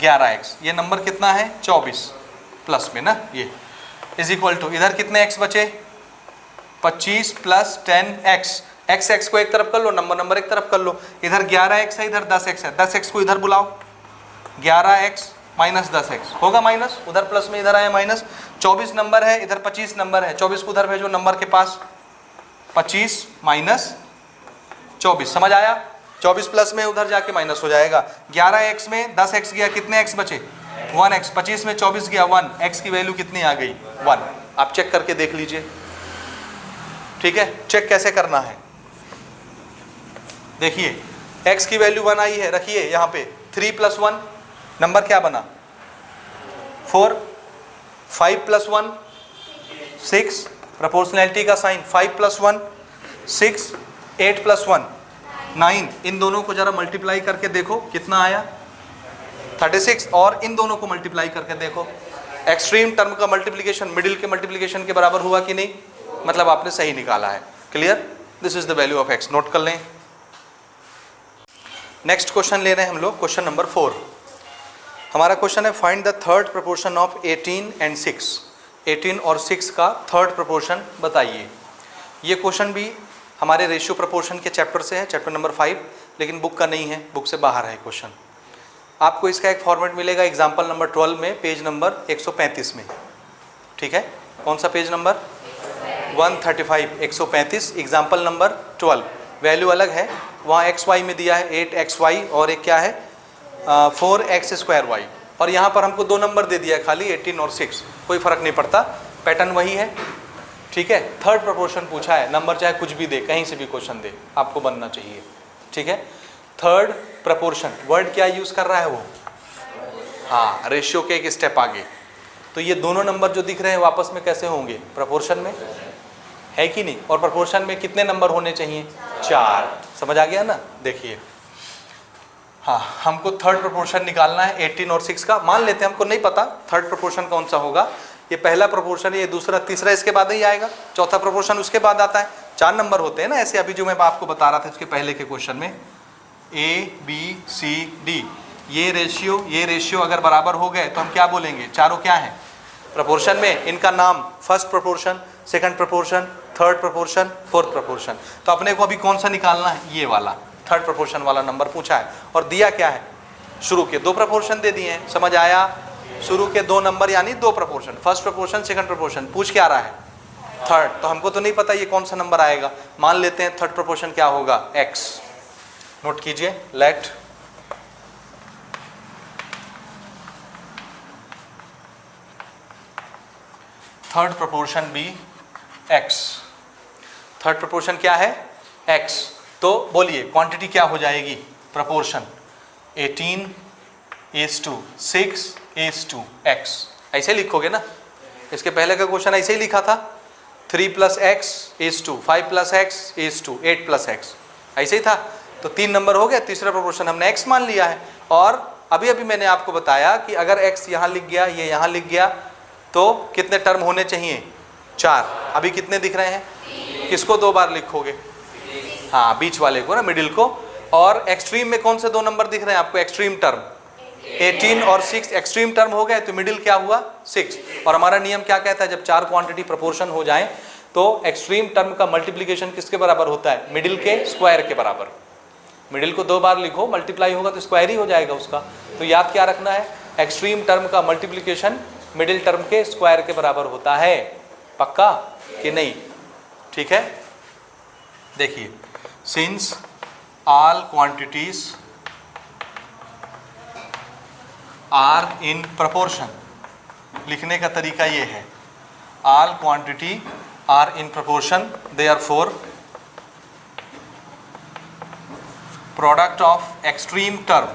11x। ये नंबर कितना है? 24 प्लस में ना, ये = इधर कितने x बचे? 25 + 10x। x को एक तरफ कर लो, नंबर एक तरफ कर लो। इधर 11x है, इधर 10x है, 10x को इधर बुलाओ, 11x - 10x होगा माइनस, उधर प्लस में इधर आया माइनस। 24 नंबर है, इधर 25 नंबर है, 24 को उधर भेजो नंबर के पास, 25 - 24। समझ आया? 24 प्लस में उधर जाके माइनस हो जाएगा। 11x में 10x गया, कितने x बचे? 1x। 25 में 24 गया 1, x की वैल्यू कितनी आ गई? 1। आप चेक करके देख लीजिए। ठीक है? चेक कैसे करना है देखिए, x की वैल्यू 1 आई है, रखिए यहाँ पे। 3 + 1 नंबर क्या बना? 4। 5 + 1 6, प्रोपोर्शनैलिटी का साइन। 5 + 1 6, 8 + 1 9। इन दोनों को जरा मल्टीप्लाई करके देखो कितना आया? 36। और इन दोनों को मल्टीप्लाई करके देखो एक्सट्रीम टर्म का मल्टीप्लिकेशन मिडिल के मल्टीप्लिकेशन के बराबर हुआ कि नहीं, मतलब आपने सही निकाला है। Clear, this is the value of x, note कर लें। नेक्स्ट क्वेश्चन ले रहे हैं हम लोग, क्वेश्चन नंबर 4। हमारा क्वेश्चन है find the third proportion of 18 and 6। 18 और 6 का थर्ड प्रोपोर्शन बताइए। ये क्वेश्चन भी हमारे रेशियो प्रोपोर्शन के चैप्टर से है, चैप्टर नंबर 5, लेकिन बुक का नहीं है, बुक से बाहर है क्वेश्चन। आपको इसका एक फॉर्मेट मिलेगा एग्जाम्पल नंबर 12 में, पेज नंबर 135 में। ठीक है, कौन सा page number 135, 135, example number 12। Value अलग है, वहाँ एक्स वाई में दिया है 8xy और एक क्या है 4x²y, और यहाँ पर हमको दो नंबर दे दिया है खाली 18 और 6, कोई फ़र्क नहीं पड़ता, पैटर्न वही है। ठीक है, थर्ड प्रोपोर्शन पूछा है, नंबर चाहे कुछ भी दे, कहीं से भी क्वेश्चन दे, आपको बनना चाहिए। ठीक है, थर्ड प्रोपोर्शन, वर्ड क्या यूज़ कर रहा है वो, हाँ, रेशियो के एक स्टेप आगे। तो ये दोनों नंबर जो दिख रहे हैं वापस में कैसे होंगे, प्रोपोर्शन में, है कि नहीं। और प्रोपोर्शन में कितने नंबर होने चाहिए, 4। समझ आ गया ना। देखिए, हाँ, हमको थर्ड प्रोपोर्शन निकालना है 18 और 6 का। मान लेते हैं हमको नहीं पता थर्ड प्रोपोर्शन कौन सा होगा, ये पहला प्रोपोर्शन है, ये दूसरा, तीसरा इसके बाद ही आएगा, चौथा प्रोपोर्शन उसके बाद आता है। 4 नंबर होते हैं ना ऐसे, अभी जो मैं आपको बता रहा था इसके पहले के क्वेश्चन में, ABCD, ये रेशियो अगर बराबर हो गए तो हम क्या बोलेंगे, चारों क्या हैं, प्रोपोर्शन में। इनका नाम first proportion, second proportion, third proportion, fourth proportion. तो अपने को अभी कौन सा निकालना है, ये वाला थर्ड प्रोपोर्शन वाला नंबर पूछा है। और दिया क्या है, शुरू के 2 प्रोपोर्शन दे दिए हैं, समझ आया, शुरू के 2 नंबर यानी 2 proportion, first proportion, second proportion. पूछ क्या रहा है, थर्ड, तो हमको तो नहीं पता ये कौन सा नंबर आएगा। मान लेते हैं थर्ड प्रोपोर्शन क्या होगा, x। नोट कीजिए, let third proportion be x। Third proportion क्या है, x। तो बोलिए क्वांटिटी क्या हो जाएगी, प्रोपोर्शन 18:6:x। ऐसे लिखोगे ना, इसके पहले का क्वेश्चन ऐसे ही लिखा था, 3 + x:2, 5 + x:2, 8 + x, ऐसे ही था। तो 3 नंबर हो गए, तीसरा प्रोपोर्शन हमने x मान लिया है। और अभी अभी मैंने आपको बताया कि अगर x यहाँ लिख गया, ये यहाँ लिख गया, तो कितने टर्म होने चाहिए, 4। अभी कितने दिख रहे हैं, किसको 2 बार लिखोगे, हाँ, बीच वाले को ना, मिडिल को। और एक्सट्रीम में कौन से 2 नंबर दिख रहे हैं आपको, एक्सट्रीम टर्म 18 और 6 एक्सट्रीम टर्म हो गए, तो मिडिल क्या हुआ, 6। और हमारा नियम क्या कहता है, जब 4 क्वांटिटी प्रोपोर्शन हो जाए तो एक्सट्रीम टर्म का मल्टीप्लिकेशन किसके बराबर होता है, मिडिल के स्क्वायर के बराबर। मिडिल को 2 बार लिखो, मल्टीप्लाई होगा तो स्क्वायर ही हो जाएगा उसका। तो याद क्या रखना है, एक्सट्रीम टर्म का मल्टीप्लिकेशन मिडिल टर्म के स्क्वायर के बराबर होता है। पक्का कि नहीं, ठीक है। देखिए, since all quantities are in proportion, लिखने का तरीका ये है, all quantity are in proportion, therefore product of extreme term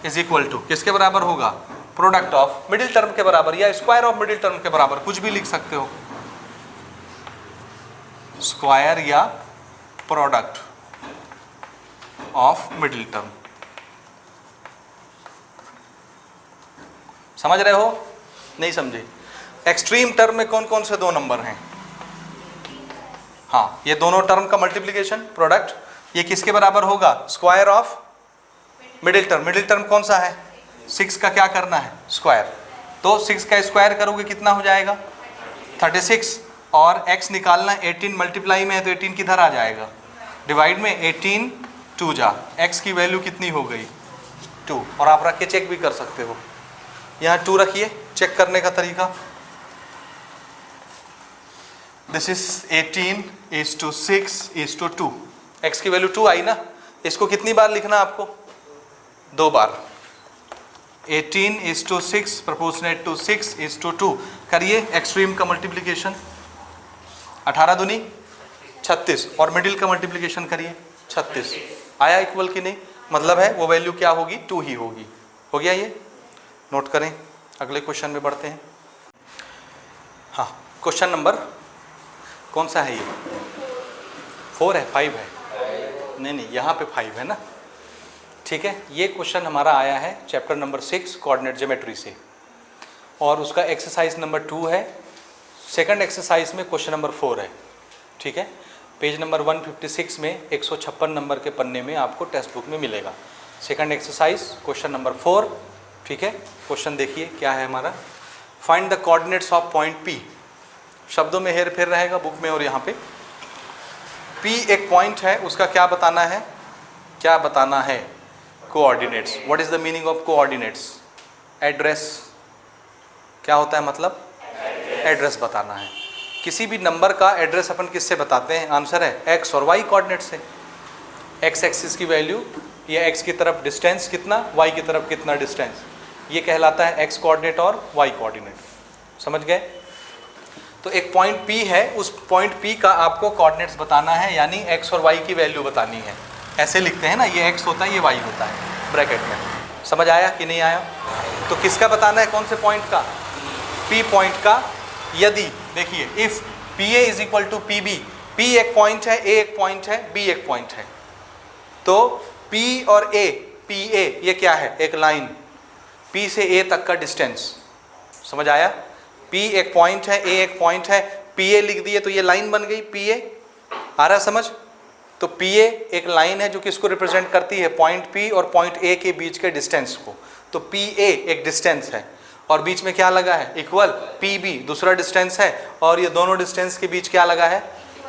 is equal to, किसके बराबर होगा, प्रोडक्ट ऑफ मिडिल टर्म के बराबर, या स्क्वायर ऑफ मिडिल टर्म के बराबर, कुछ भी लिख सकते हो, स्क्वायर या प्रोडक्ट ऑफ मिडिल टर्म। समझ रहे हो, नहीं समझे। एक्सट्रीम टर्म में कौन कौन से 2 नंबर हैं, हाँ, ये दोनों टर्म का मल्टीप्लिकेशन, प्रोडक्ट, ये किसके बराबर होगा, square of middle term. Middle term कौन सा है, 6 का क्या करना है, स्क्वायर। तो 6 का स्क्वायर करोगे कितना हो जाएगा, 36। और x निकालना है, 18 मल्टीप्लाई में है तो 18 किधर आ जाएगा, डिवाइड में, 18 2 जा, x की वैल्यू कितनी हो गई, 2। और आप रख के चेक भी कर सकते हो, यहाँ 2 रखिए, चेक करने का तरीका, दिस इज 18:6:2, x की वैल्यू 2 आई ना। इसको कितनी बार लिखना आपको, 2 बार। 18:6 प्रोपोर्शनेट टू 6:2 करिए एक्सट्रीम का मल्टीप्लिकेशन, 18 दूनी 36, और मिडिल का मल्टीप्लिकेशन करिए 36। आया इक्वल कि नहीं, मतलब है वो वैल्यू क्या होगी, 2 ही होगी। हो गया ये, नोट करें। अगले क्वेश्चन में बढ़ते हैं। हाँ, क्वेश्चन नंबर कौन सा है ये, 4 है, 5 है, नहीं, यहाँ पे 5 है ना, ठीक है, ये क्वेश्चन हमारा आया है चैप्टर नंबर 6 कोऑर्डिनेट ज्योमेट्री से, और उसका एक्सरसाइज नंबर 2 है। सेकंड एक्सरसाइज में क्वेश्चन नंबर 4 है। ठीक है, पेज नंबर 156 में 156 नंबर के पन्ने में आपको टेक्स्ट बुक में मिलेगा। Second exercise question number 4। ठीक है, क्वेश्चन देखिए क्या है हमारा। Find the coordinates of point P। शब्दों में हेर फेर रहेगा बुक में और यहाँ पे। P एक पॉइंट है, उसका क्या बताना है, क्या बताना है, coordinates. What is the meaning of coordinates? Address. क्या होता है मतलब? एड्रेस बताना है। किसी भी नंबर का एड्रेस अपन किससे बताते हैं? आंसर है एक्स और वाई कोऑर्डिनेट से। एक्स एक्सिस की वैल्यू या एक्स की तरफ डिस्टेंस कितना, वाई की तरफ कितना डिस्टेंस, ये कहलाता है एक्स कोऑर्डिनेट और वाई कोऑर्डिनेट। समझ गए? तो एक पॉइंट P है, उस पॉइंट P का आपको कोऑर्डिनेट्स बताना है, यानी एक्स और वाई की वैल्यू बतानी है। ऐसे लिखते हैं ना, ये एक्स होता है, ये वाई होता है ब्रैकेट में। समझ आया कि नहीं आया? तो किसका बताना है, कौन से पॉइंट का? P पॉइंट का। यदि देखिए if PA is equal to PB, P एक पॉइंट है, A एक पॉइंट है, B एक पॉइंट है, तो P और A, PA ये क्या है? एक लाइन, P से A तक का डिस्टेंस। समझ आया? P एक पॉइंट है, A एक पॉइंट है, PA लिख दिए तो ये लाइन बन गई PA। आ रहा समझ? तो PA एक लाइन है जो किसको रिप्रेजेंट करती है? पॉइंट P और पॉइंट A के बीच के डिस्टेंस को। तो PA एक डिस्टेंस है और बीच में क्या लगा है? इक्वल। PB दूसरा डिस्टेंस है और ये दोनों डिस्टेंस के बीच क्या लगा है?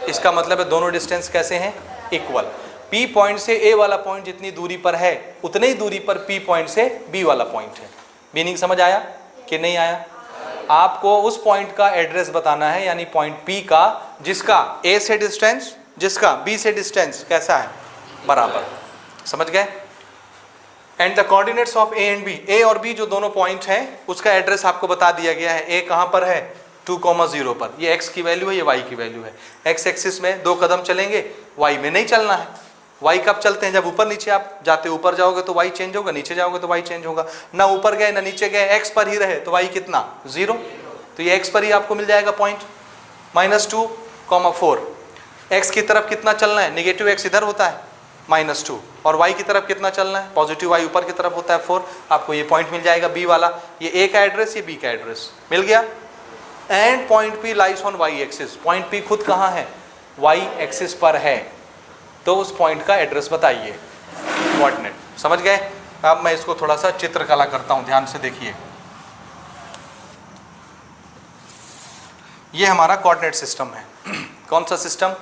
इसका मतलब है दोनों डिस्टेंस कैसे हैं? इक्वल। P पॉइंट से A वाला पॉइंट जितनी दूरी पर है उतनी ही दूरी पर P पॉइंट से B वाला पॉइंट है। मीनिंग समझ आया कि नहीं आया? आपको उस पॉइंट का एड्रेस बताना है, यानी पॉइंट P का, जिसका A से डिस्टेंस, जिसका B से डिस्टेंस कैसा है? बराबर। समझ गए? And the coordinates of A and B, A और B जो दोनों पॉइंट हैं उसका एड्रेस आपको बता दिया गया है। A कहाँ पर है? 2,0 पर। ये x की वैल्यू है, ये y की वैल्यू है। x एक्सिस में 2 कदम चलेंगे, y में नहीं चलना है। y कब चलते हैं? जब ऊपर नीचे आप जाते, ऊपर जाओगे तो y चेंज होगा, नीचे जाओगे तो y चेंज होगा। ना ऊपर गए ना नीचे गए, x पर ही रहे तो y कितना? 0। तो ये x पर ही आपको मिल जाएगा पॉइंट। -2,4। x की तरफ कितना चलना है? नेगेटिव x इधर होता है -2, और y की तरफ कितना चलना है? पॉजिटिव y ऊपर की तरफ होता है 4। आपको ये पॉइंट मिल जाएगा B वाला। ये A का एड्रेस, ये B का एड्रेस मिल गया। And point P lies on y axis. Point P खुद कहाँ है? y एक्सिस पर है। तो उस पॉइंट का एड्रेस बताइए, कोऑर्डिनेट। समझ गए? अब मैं इसको थोड़ा सा चित्रकला करता हूँ, ध्यान से देखिए। ये हमारा कोऑर्डिनेट सिस्टम है। कौन सा सिस्टम?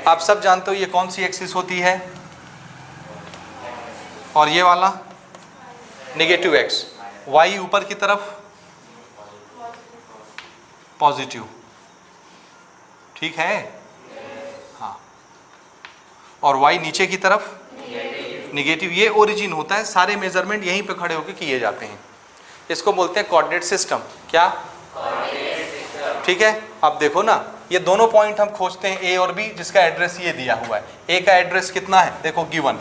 आप सब जानते हो ये कौन सी एक्सिस होती है? और ये वाला नेगेटिव x, y ऊपर की तरफ पॉजिटिव। ठीक है? हाँ। और y नीचे की तरफ नेगेटिव। ये ओरिजिन होता है, सारे मेजरमेंट यहीं पे खड़े होकर किए जाते हैं। इसको बोलते हैं कोऑर्डिनेट सिस्टम। क्या? ठीक है। अब देखो ना, ये दोनों पॉइंट हम खोजते हैं A और B, जिसका एड्रेस ये दिया हुआ है। A का एड्रेस कितना है? देखो गिवन।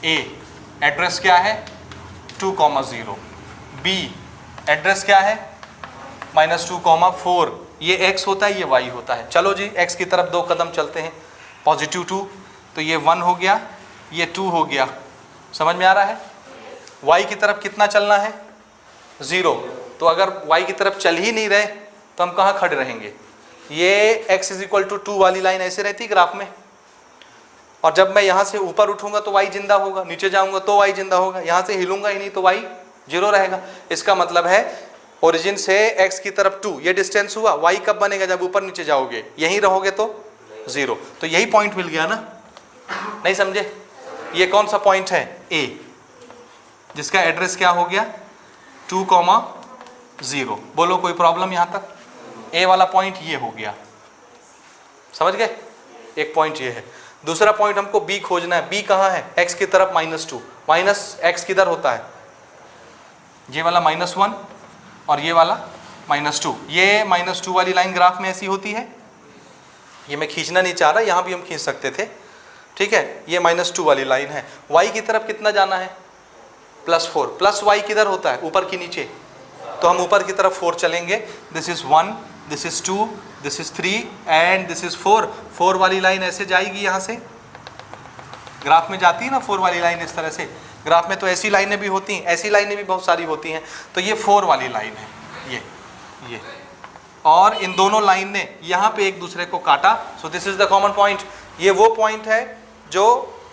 A एड्रेस क्या है? 2,0। B एड्रेस क्या है? -2,4। ये x होता है, ये y होता है। चलो जी, x की तरफ 2 कदम चलते हैं, +2, तो ये 1 हो गया, ये 2 हो गया। समझ में आ रहा है? y की तरफ कितना चलना है? 0। तो अगर y की तरफ चल ही नहीं रहे तो हम कहाँ खड़े रहेंगे? ये x = 2 वाली लाइन ऐसे रहती ग्राफ में, और जब मैं यहाँ से ऊपर उठूंगा तो y जिंदा होगा, नीचे जाऊंगा तो y जिंदा होगा, यहाँ से हिलूंगा ही नहीं तो y 0 रहेगा। इसका मतलब है ओरिजिन से x की तरफ 2, ये डिस्टेंस हुआ। y कब बनेगा? जब ऊपर नीचे जाओगे, यहीं रहोगे तो 0। तो यही पॉइंट मिल गया ना? नहीं समझे? ये कौन सा पॉइंट है? A, जिसका एड्रेस क्या हो गया? 2,0। बोलो कोई प्रॉब्लम यहाँ तक? A वाला पॉइंट ये हो गया। समझ गए? एक पॉइंट ये है। दूसरा पॉइंट हमको B खोजना है। B कहाँ है? x की तरफ -2। -x किधर होता है? ये वाला -1 और ये वाला -2। ये -2 वाली लाइन ग्राफ में ऐसी होती है। ये मैं खींचना नहीं चाह रहा, यहाँ भी हम खींच सकते थे। ठीक है, ये -2 वाली लाइन है। y की तरफ कितना जाना है? +4। प्लस y किधर होता है? ऊपर की नीचे। तो हम ऊपर की तरफ 4 चलेंगे। This is 1, this is 2, this is 3 and this is 4। 4 वाली लाइन ऐसे जाएगी यहाँ से, ग्राफ में जाती है ना 4 वाली लाइन इस तरह से, ग्राफ में तो ऐसी लाइनें भी होती हैं, ऐसी लाइनें भी बहुत सारी होती हैं, तो ये 4 वाली लाइन है ये, और इन दोनों लाइन ने यहाँ पे एक दूसरे को काटा, so this is the common point. ये वो पॉइंट है जो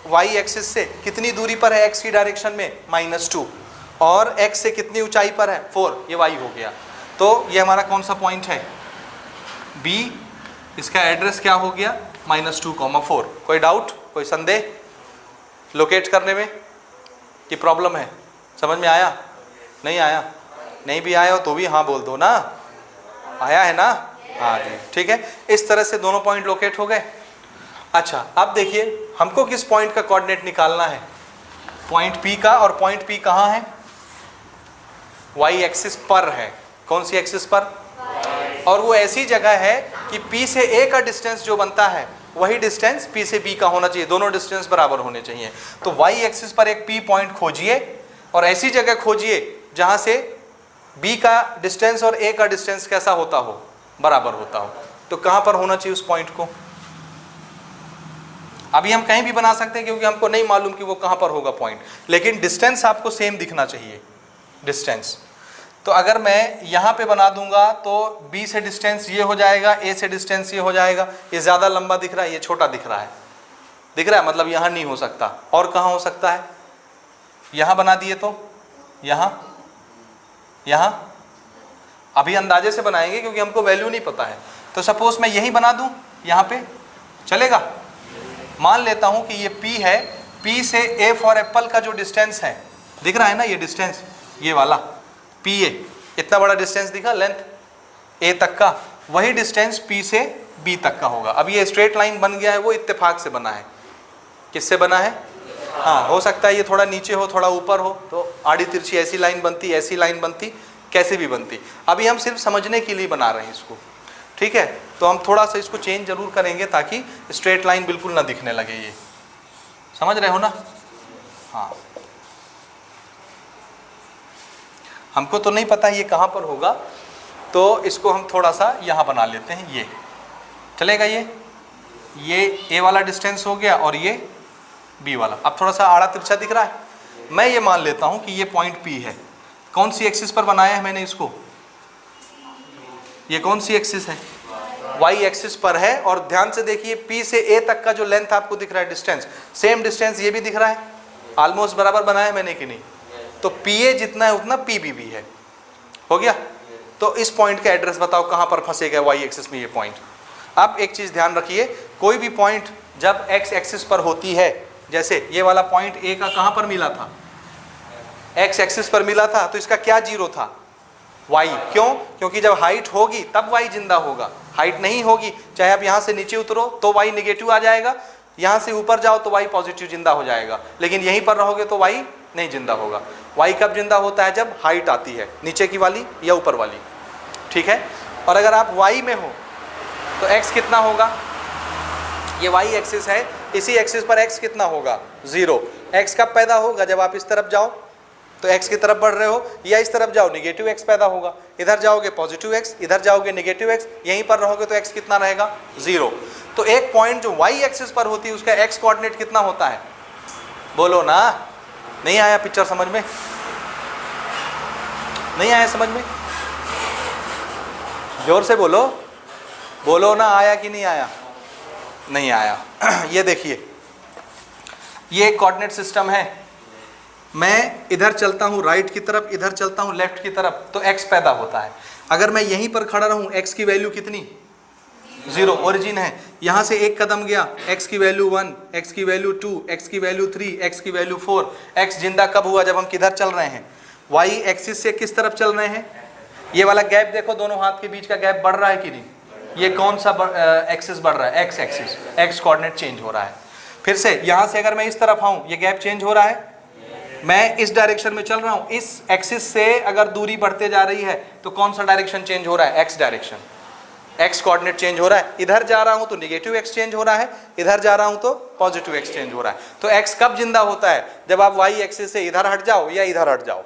y एक्सिस से कितनी दूरी पर है x की डायरेक्शन में -2, और x से कितनी ऊंचाई पर है 4, ये y हो गया। तो ये हमारा कौन सा पॉइंट है B, इसका एड्रेस क्या हो गया -2,4। कोई डाउट, कोई संदेह लोकेट करने में कि प्रॉब्लम है? समझ में आया? नहीं आया? नहीं भी आया हो तो भी हाँ बोल दो ना, आया है ना? हाँ जी, ठीक है। इस तरह से दोनों पॉइंट लोकेट हो गए। अच्छा, अब देखिए हमको किस पॉइंट का कोऑर्डिनेट निकालना है, पॉइंट P का, और पॉइंट P कहाँ है? y एक्सिस पर है। कौन सी एक्सिस पर? और वो ऐसी जगह है कि P से A का डिस्टेंस जो बनता है वही डिस्टेंस P से B का होना चाहिए, दोनों डिस्टेंस बराबर होने चाहिए। तो y एक्सिस पर एक P पॉइंट खोजिए और ऐसी जगह खोजिए जहाँ से B का डिस्टेंस और A का डिस्टेंस कैसा होता हो, बराबर होता हो। तो कहाँ पर होना चाहिए उस पॉइंट को? अभी हम कहीं भी बना सकते हैं क्योंकि हमको नहीं मालूम कि वो कहाँ पर होगा पॉइंट, लेकिन डिस्टेंस आपको सेम दिखना चाहिए, डिस्टेंस। तो अगर मैं यहाँ पे बना दूंगा तो B से डिस्टेंस ये हो जाएगा, A से डिस्टेंस ये हो जाएगा। ये ज़्यादा लंबा दिख रहा है, ये छोटा दिख रहा है, दिख रहा है, मतलब यहाँ नहीं हो सकता। और कहाँ हो सकता है? यहाँ बना दिए तो यहाँ अभी अंदाजे से बनाएंगे क्योंकि हमको वैल्यू नहीं पता है। तो सपोज मैं यही बना दूँ, यहाँ पे चलेगा? मान लेता हूँ कि ये P है, P से A फॉर एप्पल का जो डिस्टेंस है, दिख रहा है ना ये डिस्टेंस, ये वाला PA, इतना बड़ा डिस्टेंस दिखा लेंथ A तक का, वही डिस्टेंस P से B तक का होगा। अब ये स्ट्रेट लाइन बन गया है, वो इत्तेफाक से बना है। किससे बना है? हाँ, हो सकता है ये थोड़ा नीचे हो, थोड़ा ऊपर हो, तो आड़ी तिरछी ऐसी लाइन बनती, ऐसी लाइन बनती, कैसे भी बनती। अभी हम सिर्फ समझने के लिए बना रहे हैं इसको, ठीक है? तो हम थोड़ा सा इसको चेंज जरूर करेंगे ताकि स्ट्रेट लाइन बिल्कुल ना दिखने लगे। ये समझ रहे हो ना? हाँ, हमको तो नहीं पता ये कहाँ पर होगा, तो इसको हम थोड़ा सा यहाँ बना लेते हैं। ये चलेगा? ये A वाला डिस्टेंस हो गया और ये B वाला। अब थोड़ा सा आड़ा तिरछा दिख रहा है। मैं ये मान लेता हूँ कि ये पॉइंट P है। कौन सी एक्सिस पर बनाया है मैंने इसको? ये कौन सी एक्सिस है? y एक्सिस पर है। और ध्यान से देखिए P से A तक का जो लेंथ आपको दिख रहा है डिस्टेंस, सेम डिस्टेंस ये भी दिख रहा है, ऑलमोस्ट बराबर बनाया मैंने कि नहीं? तो PA जितना है उतना PB भी है। हो गया? तो इस पॉइंट का एड्रेस बताओ कहाँ पर फंसेगा y एक्सिस में ये पॉइंट। अब एक चीज़ ध्यान रखिए, कोई भी पॉइंट जब x एक्सिस पर होती है, जैसे ये वाला पॉइंट A का कहाँ पर मिला था? x एक्सिस पर मिला था, तो इसका क्या जीरो था? y। क्यों? क्योंकि जब हाइट होगी तब y जिंदा होगा, हाइट नहीं होगी, चाहे आप यहाँ से नीचे उतरो तो y निगेटिव आ जाएगा, यहाँ से ऊपर जाओ तो y पॉजिटिव जिंदा हो जाएगा, लेकिन यहीं पर रहोगे तो y नहीं जिंदा होगा। y कब जिंदा होता है? जब हाइट आती है, नीचे की वाली या ऊपर वाली, ठीक है? और अगर आप y में हो तो x कितना होगा? ये y एक्सिस है, इसी एक्सिस पर x कितना होगा? 0। x कब पैदा होगा? जब आप इस तरफ जाओ तो x की तरफ बढ़ रहे हो, या इस तरफ जाओ नेगेटिव x पैदा होगा, इधर जाओगे पॉजिटिव x, इधर जाओगे नेगेटिव x, यहीं पर रहोगे तो x कितना रहेगा? 0। तो एक पॉइंट जो y एक्सिस पर होती है उसका x कोऑर्डिनेट कितना होता है? बोलो ना। नहीं आया पिक्चर समझ में? नहीं आया समझ में? जोर से बोलो, बोलो ना, आया कि नहीं आया? नहीं आया। ये देखिए, ये एक कोऑर्डिनेट सिस्टम है। मैं इधर चलता हूँ राइट की तरफ, इधर चलता हूँ लेफ्ट की तरफ, तो x पैदा होता है। अगर मैं यहीं पर खड़ा रहूँ, x की वैल्यू कितनी? 0, ओरिजिन है। यहाँ से एक कदम गया, x की वैल्यू 1, x की वैल्यू 2, x की वैल्यू 3, x की वैल्यू 4। x जिंदा कब हुआ? जब हम किधर चल रहे हैं? y एक्सिस से किस तरफ चल रहे हैं? ये वाला गैप देखो, दोनों हाथ के बीच का गैप बढ़ रहा है कि नहीं? ये कौन सा एक्सिस बढ़ रहा है? x axis. x coordinate change हो रहा है। फिर से यहाँ से अगर मैं इस तरफ आऊँ, ये गैप चेंज हो रहा है, मैं इस डायरेक्शन में चल रहा हूँ, इस एक्सिस से अगर दूरी बढ़ते जा रही है तो कौन सा डायरेक्शन चेंज हो रहा है? x direction. x coordinate change हो रहा है। इधर जा रहा हूँ तो नेगेटिव x चेंज हो रहा है, इधर जा रहा हूँ तो पॉजिटिव x चेंज हो रहा है। तो x कब जिंदा होता है? जब आप y एक्सिस से इधर हट जाओ या इधर हट जाओ।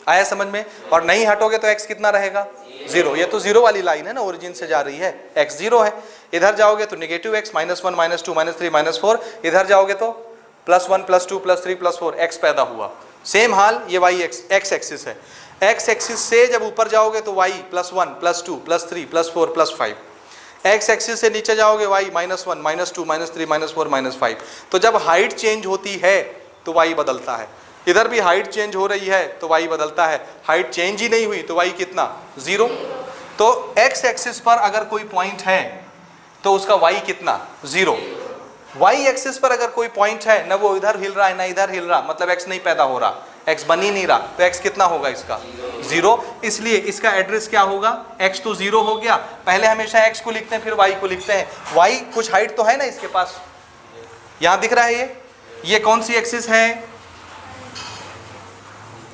आया समझ में? और नहीं हटोगे तो x कितना रहेगा? 0। ये तो 0 वाली लाइन है ना, ओरिजिन से जा रही है, x 0 है। इधर जाओगे तो नेगेटिव x, -1, -2, -3, -4, इधर जाओगे तो +1 +2 +3 +4 x पैदा हुआ। सेम हाल ये y x एक्सिस है, x एक्सिस से जब ऊपर जाओगे तो y +1 +2 +3 +4 +5, x एक्सिस से नीचे जाओगे y -1 -2 -3 -4 -5। तो जब हाइट चेंज होती है तो y बदलता है, इधर भी हाइट चेंज हो रही है तो y बदलता है, हाइट चेंज ही नहीं हुई तो y कितना 0। तो x एक्सिस पर अगर कोई पॉइंट है तो उसका y कितना 0। y एक्सिस पर अगर कोई पॉइंट है, ना वो इधर हिल रहा है ना इधर हिल रहा, मतलब x नहीं पैदा हो रहा, x बन ही नहीं रहा, तो x कितना होगा इसका 0। इसलिए इसका एड्रेस क्या होगा, x तो 0 हो गया, पहले हमेशा x को लिखते हैं फिर y को लिखते हैं। y कुछ हाइट तो है ना इसके पास, यहां दिख रहा है ये कौन सी एक्सिस है,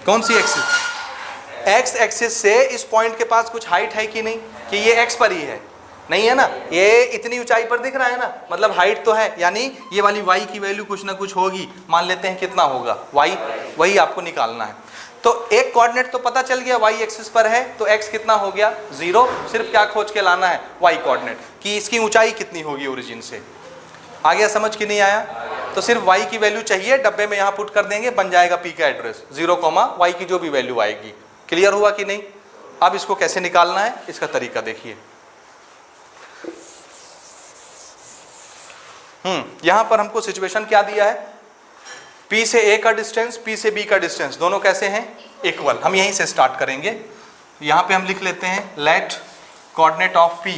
कौन सी एक्सिस, x एक्सिस से इस पॉइंट के पास कुछ हाइट है कि नहीं, कि ये x पर ही है, नहीं है ना, ये इतनी ऊंचाई पर दिख रहा है ना, मतलब हाइट तो है, यानी ये वाली y की वैल्यू कुछ ना कुछ होगी, मान लेते हैं कितना होगा y, वही आपको निकालना है। तो एक कोऑर्डिनेट तो पता चल गया y एक्सिस पर है, तो x कितना हो गया 0, सिर्फ क्या खोज के लाना है y कोऑर्डिनेट कि इसकी ऊंचाई कितनी होगी ओरिजिन से। आ गया समझ कि नहीं आया, तो सिर्फ y की वैल्यू चाहिए, डब्बे में यहाँ पुट कर देंगे, बन जाएगा p का एड्रेस 0, y की जो भी वैल्यू आएगी। क्लियर हुआ कि नहीं। अब इसको कैसे निकालना है इसका तरीका देखिए। यहां पर हमको सिचुएशन क्या दिया है, P से A का डिस्टेंस, P से B का डिस्टेंस दोनों कैसे हैं इक्वल। हम यहीं से स्टार्ट करेंगे, यहां पे हम लिख लेते हैं let coordinate of P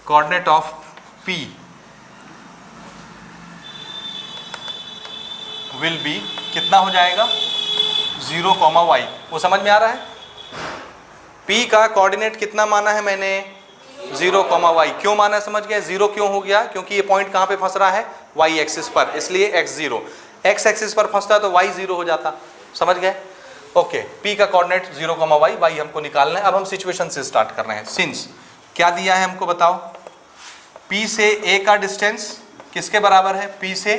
coordinate of P will be, कितना हो जाएगा 0, y। वो समझ में आ रहा है, P का कोऑर्डिनेट कितना माना है मैंने 0, y। क्यों माना है समझ गए, 0 क्यों हो गया, क्योंकि ये पॉइंट कहाँ पे फंस रहा है y एक्सिस पर, इसलिए x 0, x एक्सिस पर फंसता है तो y 0 हो जाता, समझ गए। ओके, P का कोऑर्डिनेट 0, y हमको निकालना है। अब हम सिचुएशन से स्टार्ट कर रहे हैं। सिंस क्या दिया है हमको बताओ, P से A का डिस्टेंस किसके बराबर है, P से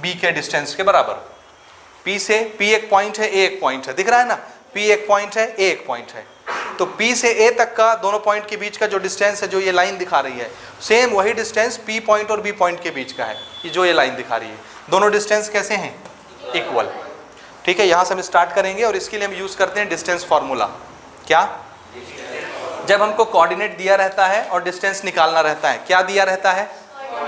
B के डिस्टेंस के बराबर। P से P एक पॉइंट है, A एक पॉइंट है, दिख रहा है ना, P एक पॉइंट है, A एक पॉइंट है, तो P से A तक का दोनों पॉइंट के बीच का जो डिस्टेंस है, जो ये लाइन दिखा रही है, सेम वही डिस्टेंस P पॉइंट और B पॉइंट के बीच का है, ये जो ये लाइन दिखा रही है, दोनों डिस्टेंस कैसे हैं इक्वल। ठीक है, यहाँ से हम स्टार्ट करेंगे और इसके लिए हम यूज़ करते हैं डिस्टेंस फार्मूला। क्या, जब हमको कोऑर्डिनेट दिया रहता है और डिस्टेंस निकालना रहता है, क्या दिया रहता है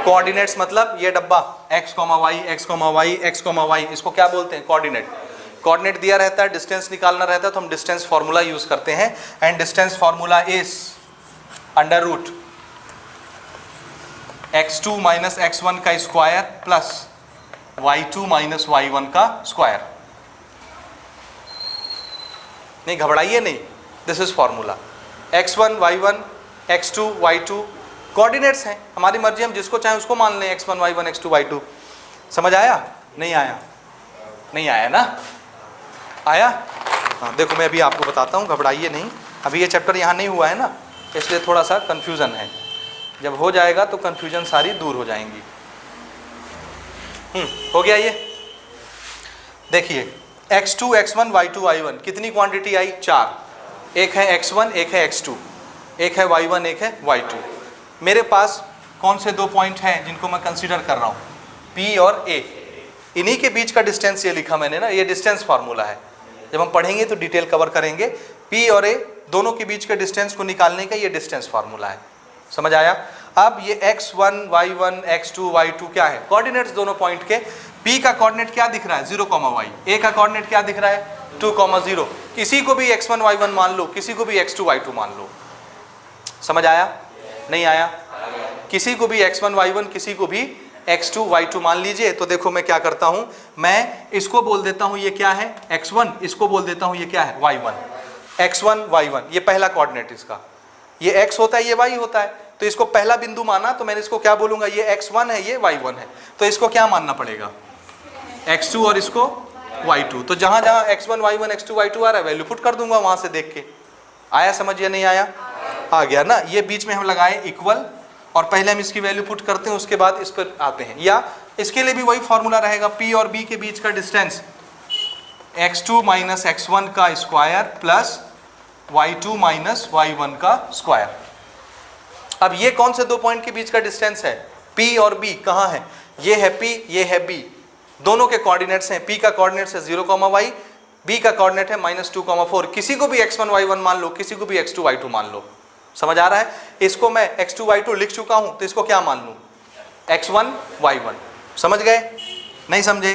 कोऑर्डिनेट्स, मतलब ये डब्बा x, y x, y x, y, इसको क्या बोलते हैं कोऑर्डिनेट। कोऑर्डिनेट दिया रहता है, डिस्टेंस निकालना रहता है, तो हम डिस्टेंस फार्मूला यूज करते हैं। And distance formula is √ x2 - x1 का स्क्वायर प्लस y2 - y1 का स्क्वायर। नहीं घबराइए नहीं, this is formula. x1 y1 x2 y2 coordinates हैं, हमारी मर्जी, हम जिसको चाहें उसको मान लें, x1 y1 x2 y2। समझ आया नहीं आया, नहीं आया ना, आया। हाँ देखो, मैं अभी आपको बताता हूँ, घबराइए नहीं, अभी ये चैप्टर यहाँ नहीं हुआ है ना, इसलिए थोड़ा सा कन्फ्यूज़न है, जब हो जाएगा तो कन्फ्यूजन सारी दूर हो जाएंगी। हो गया ये, देखिए x2 x1 y2 y1 कितनी क्वांटिटी आई, 4, एक है x1 एक है x2, एक है y1 एक है y2। मेरे पास कौन से दो पॉइंट हैं जिनको मैं कंसीडर कर रहा हूँ, P और A, इन्हीं के बीच का डिस्टेंस ये लिखा मैंने ना, ये डिस्टेंस फार्मूला है, जब हम पढ़ेंगे तो डिटेल कवर करेंगे। P और A दोनों के बीच के डिस्टेंस को निकालने का ये डिस्टेंस फार्मूला है, समझ आया। अब ये x1 y1 x2 y2 क्या है, कोऑर्डिनेट्स दोनों पॉइंट के। P का कोऑर्डिनेट क्या दिख रहा है 0, y, A का कोऑर्डिनेट क्या दिख रहा है 2, 0, किसी को भी x1 y1 मान लो, किसी को भी x2 y2 मान लो, समझ आया नहीं आया, किसी को भी x1 y1 किसी को भी x2 y2 मान लीजिए। तो देखो मैं क्या करता हूँ, मैं इसको बोल देता हूँ ये क्या है x1, इसको बोल देता हूँ ये क्या है y1। x1 y1 ये पहला कोऑर्डिनेट इसका, ये x होता है ये y होता है, तो इसको पहला बिंदु माना, तो मैंने इसको क्या बोलूँगा, ये x1 है ये y1 है, तो इसको क्या मानना पड़ेगा x2 और इसको y2। तो जहाँ जहाँ x1 y1 x2 y2 आ रहा है वैल्यू पुट कर दूंगा वहाँ से देख के। आया समझ या नहीं आया, आ गया ना। ये बीच में हम लगाए इक्वल और पहले हम इसकी वैल्यू पुट करते हैं, उसके बाद इस पर आते हैं। या इसके लिए भी वही फॉर्मूला रहेगा, P और B के बीच का डिस्टेंस x2 - x1 का स्क्वायर प्लस y2 - y1 का स्क्वायर। अब ये कौन से दो पॉइंट के बीच का डिस्टेंस है? P और B कहाँ है? ये है P, ये है B, दोनों के कोऑर्डिनेट्स हैं। P का कोऑर्डिनेट्स है 0, y, B का कोऑर्डिनेट है -2, 4। किसी को भी x1 y1 मान लो, किसी को भी x2 y2 मान लो। समझ आ रहा है? इसको मैं x2 y2 लिख चुका हूं, तो इसको क्या मान लूं? x1 y1। समझ गए? नहीं समझे?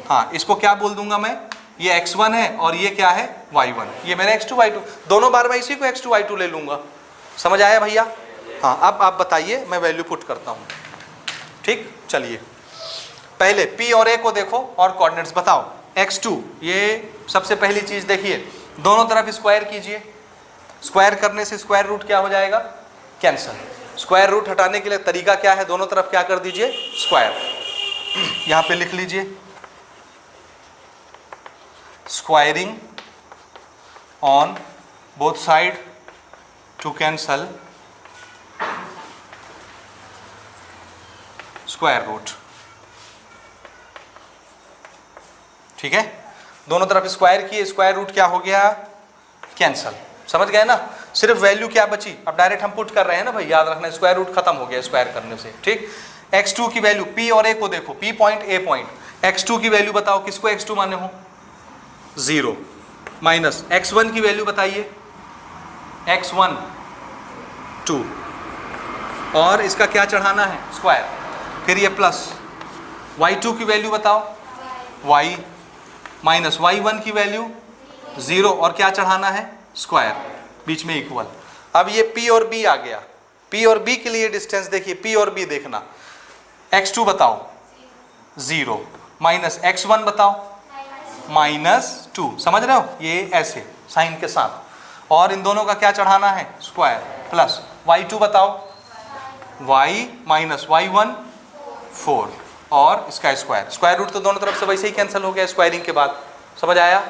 हाँ, इसको क्या बोल दूंगा मैं? ये x1 है और ये क्या है? y1। ये मेरा x2 y2, दोनों बार मैं इसी को x2 y2 ले लूंगा। समझ आया भैया? हाँ, अब आप बताइए, मैं वैल्यू पुट करता हूँ। ठीक, चलिए पहले P और A को देखो और कोऑर्डिनेट्स बताओ। x2, ये सबसे पहली चीज देखिए, दोनों तरफ स्क्वायर कीजिए। स्क्वायर करने से स्क्वायर रूट क्या हो जाएगा? कैंसल। स्क्वायर रूट हटाने के लिए तरीका क्या है? दोनों तरफ क्या कर दीजिए? स्क्वायर। यहां पे लिख लीजिए, squaring on both side to cancel square root. ठीक है, दोनों तरफ स्क्वायर किए, स्क्वायर रूट क्या हो गया? कैंसल। समझ गए ना? सिर्फ वैल्यू क्या बची? अब डायरेक्ट हम पुट कर रहे हैं ना भाई, याद रखना स्क्वायर रूट खत्म हो गया स्क्वायर करने से। ठीक, x2 की वैल्यू, P और A को देखो, P point A point, x2 की वैल्यू बताओ, किसको x2 माने हो? 0 माइनस x1 की वैल्यू बताइए, x1 2, और इसका क्या चढ़ाना है? स्क्वायर। फिर ये प्लस y2 की वैल्यू बताओ, y माइनस y1 की वैल्यू 0, और क्या चढ़ाना है? स्क्वायर, बीच में इक्वल। अब ये P और B आ गया। P और B के लिए डिस्टेंस देखिए, P और B देखना, x2 बताओ 0 माइनस x1 बताओ -2। समझ रहे हो? ये ऐसे साइन के साथ, और इन दोनों का क्या चढ़ाना है? स्क्वायर, प्लस y2 बताओ, y माइनस y1 4, और इसका स्क्वायर। स्क्वायर रूट तो दोनों तरफ से वैसे ही कैंसिल हो गया स्क्वायरिंग के बाद। समझ आया?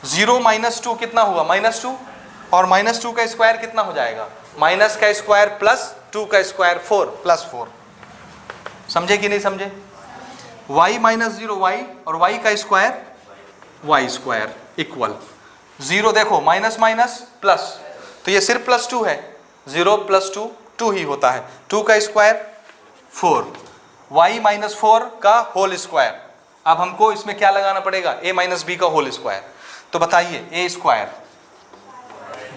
0 -2 कितना हुआ? -2, और -2 का स्क्वायर कितना हो जाएगा? माइनस का स्क्वायर प्लस 2 का स्क्वायर 4 + 4। समझे कि नहीं समझे? y माइनस 0 y, और y का स्क्वायर y स्क्वायर इक्वल 0। देखो माइनस माइनस प्लस, तो ये सिर्फ +2 है, 0 + 2 2 ही होता है। 2 का स्क्वायर 4, y माइनस 4 का होल स्क्वायर। अब हमको इसमें क्या लगाना पड़ेगा? a माइनस b का होल स्क्वायर। तो बताइए, a स्क्वायर,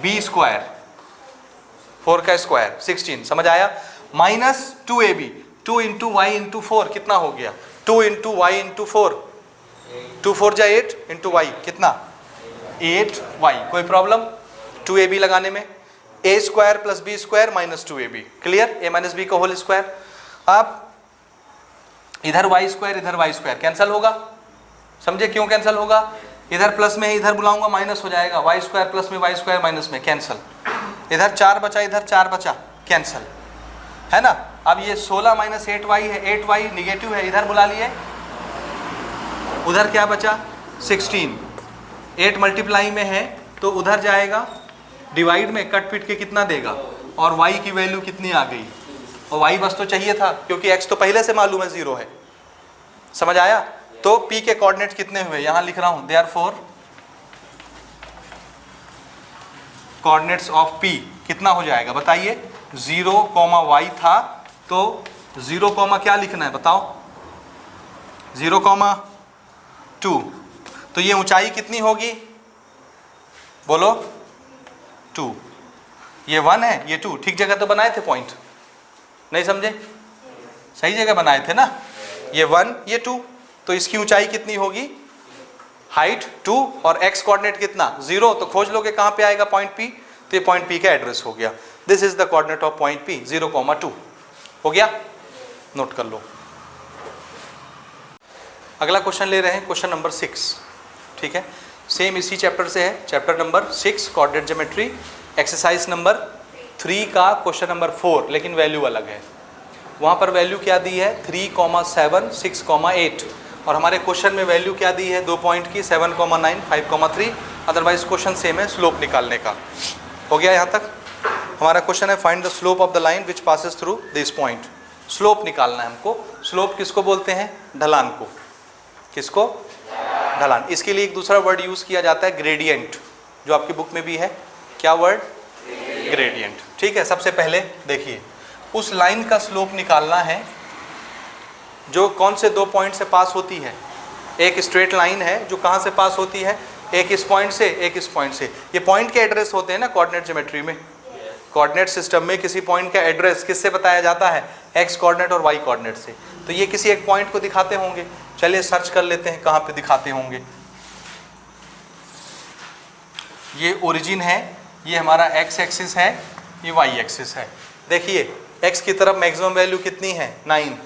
b स्क्वायर, 4 का स्क्वायर 16। समझ आया? माइनस 2ab, 2 × y × 4 कितना हो गया? 2 × y × 4, 2 4 जा 8 × y कितना? 8y। कोई प्रॉब्लम 2ab लगाने में? a square plus b square minus 2ab। Clear? a minus b का होल स्क्वायर। अब इधर y स्क्वायर, इधर y स्क्वायर कैंसिल होगा। समझे क्यों कैंसिल होगा? इधर प्लस में है, इधर बुलाऊंगा माइनस हो जाएगा, y स्क्वायर प्लस में y स्क्वायर माइनस में कैंसिल। इधर 4 बचा, इधर 4 बचा, कैंसिल, है ना? अब ये 16 - 8y है, 8y निगेटिव है, इधर बुला लिए, उधर क्या बचा? 16। 8 मल्टीप्लाई में है तो उधर जाएगा, डिवाइड में कट पिट के कितना देगा, और y की वैल्यू कितनी आ गई? और y बस तो चाहिए था, क्योंकि x तो पहले से मालूम है 0 है। समझ आया? तो P के कोऑर्डिनेट कितने हुए? यहां लिख रहा हूं, देयरफॉर कोऑर्डिनेट्स ऑफ P कितना हो जाएगा? बताइए। 0, y था, तो 0, क्या लिखना है बताओ? 0, 2। तो ये ऊंचाई कितनी होगी? बोलो। 2। ये 1 है, ये 2। ठीक जगह तो बनाए थे पॉइंट? नहीं समझे? सही जगह बनाए थे ना? ये 1, ये 2, तो इसकी ऊंचाई कितनी होगी? हाइट 2, और x कोऑर्डिनेट कितना? 0। तो खोज लोगे कहां पे आएगा पॉइंट P? तो ये पॉइंट P का एड्रेस हो गया। This is the coordinate of point P, 0, 2। हो गया? नोट कर लो। अगला क्वेश्चन ले रहे हैं, क्वेश्चन नंबर 6। ठीक है, सेम इसी चैप्टर से है, chapter number 6 coordinate geometry, exercise number 3 का क्वेश्चन नंबर 4, लेकिन वैल्यू अलग है। वहाँ पर वैल्यू क्या दी है? 3, 7, 6, 8, और हमारे क्वेश्चन में वैल्यू क्या दी है? 2 पॉइंट की, 7, 9, 5, 3। अदरवाइज क्वेश्चन सेम है, स्लोप निकालने का। हो गया यहाँ तक? हमारा क्वेश्चन है find the slope of the line which passes through this point. Slope निकालना है हमको। स्लोप किसको बोलते हैं? ढलान को। किसको? ढलान। इसके लिए एक दूसरा वर्ड यूज़ किया जाता है, ग्रेडियंट, जो आपकी बुक में भी है। क्या वर्ड? ग्रेडियंट। ठीक है, सबसे पहले देखिए उस लाइन का स्लोप निकालना है जो कौन से दो पॉइंट से पास होती है। एक स्ट्रेट लाइन है जो कहाँ से पास होती है, एक इस पॉइंट से, एक इस पॉइंट से। ये पॉइंट के एड्रेस होते हैं ना कोऑर्डिनेट ज्योमेट्री में। कोऑर्डिनेट सिस्टम में किसी पॉइंट का एड्रेस किससे बताया जाता है, एक्स कोऑर्डिनेट और वाई कोऑर्डिनेट से। तो ये किसी एक पॉइंट को दिखाते होंगे। चलिए सर्च कर लेते हैं कहाँ पे दिखाते होंगे। ये ओरिजिन है, ये हमारा एक्स एक्सिस है, ये वाई एक्सिस है। देखिए एक्स की तरफ मैक्सिमम वैल्यू कितनी है, 9।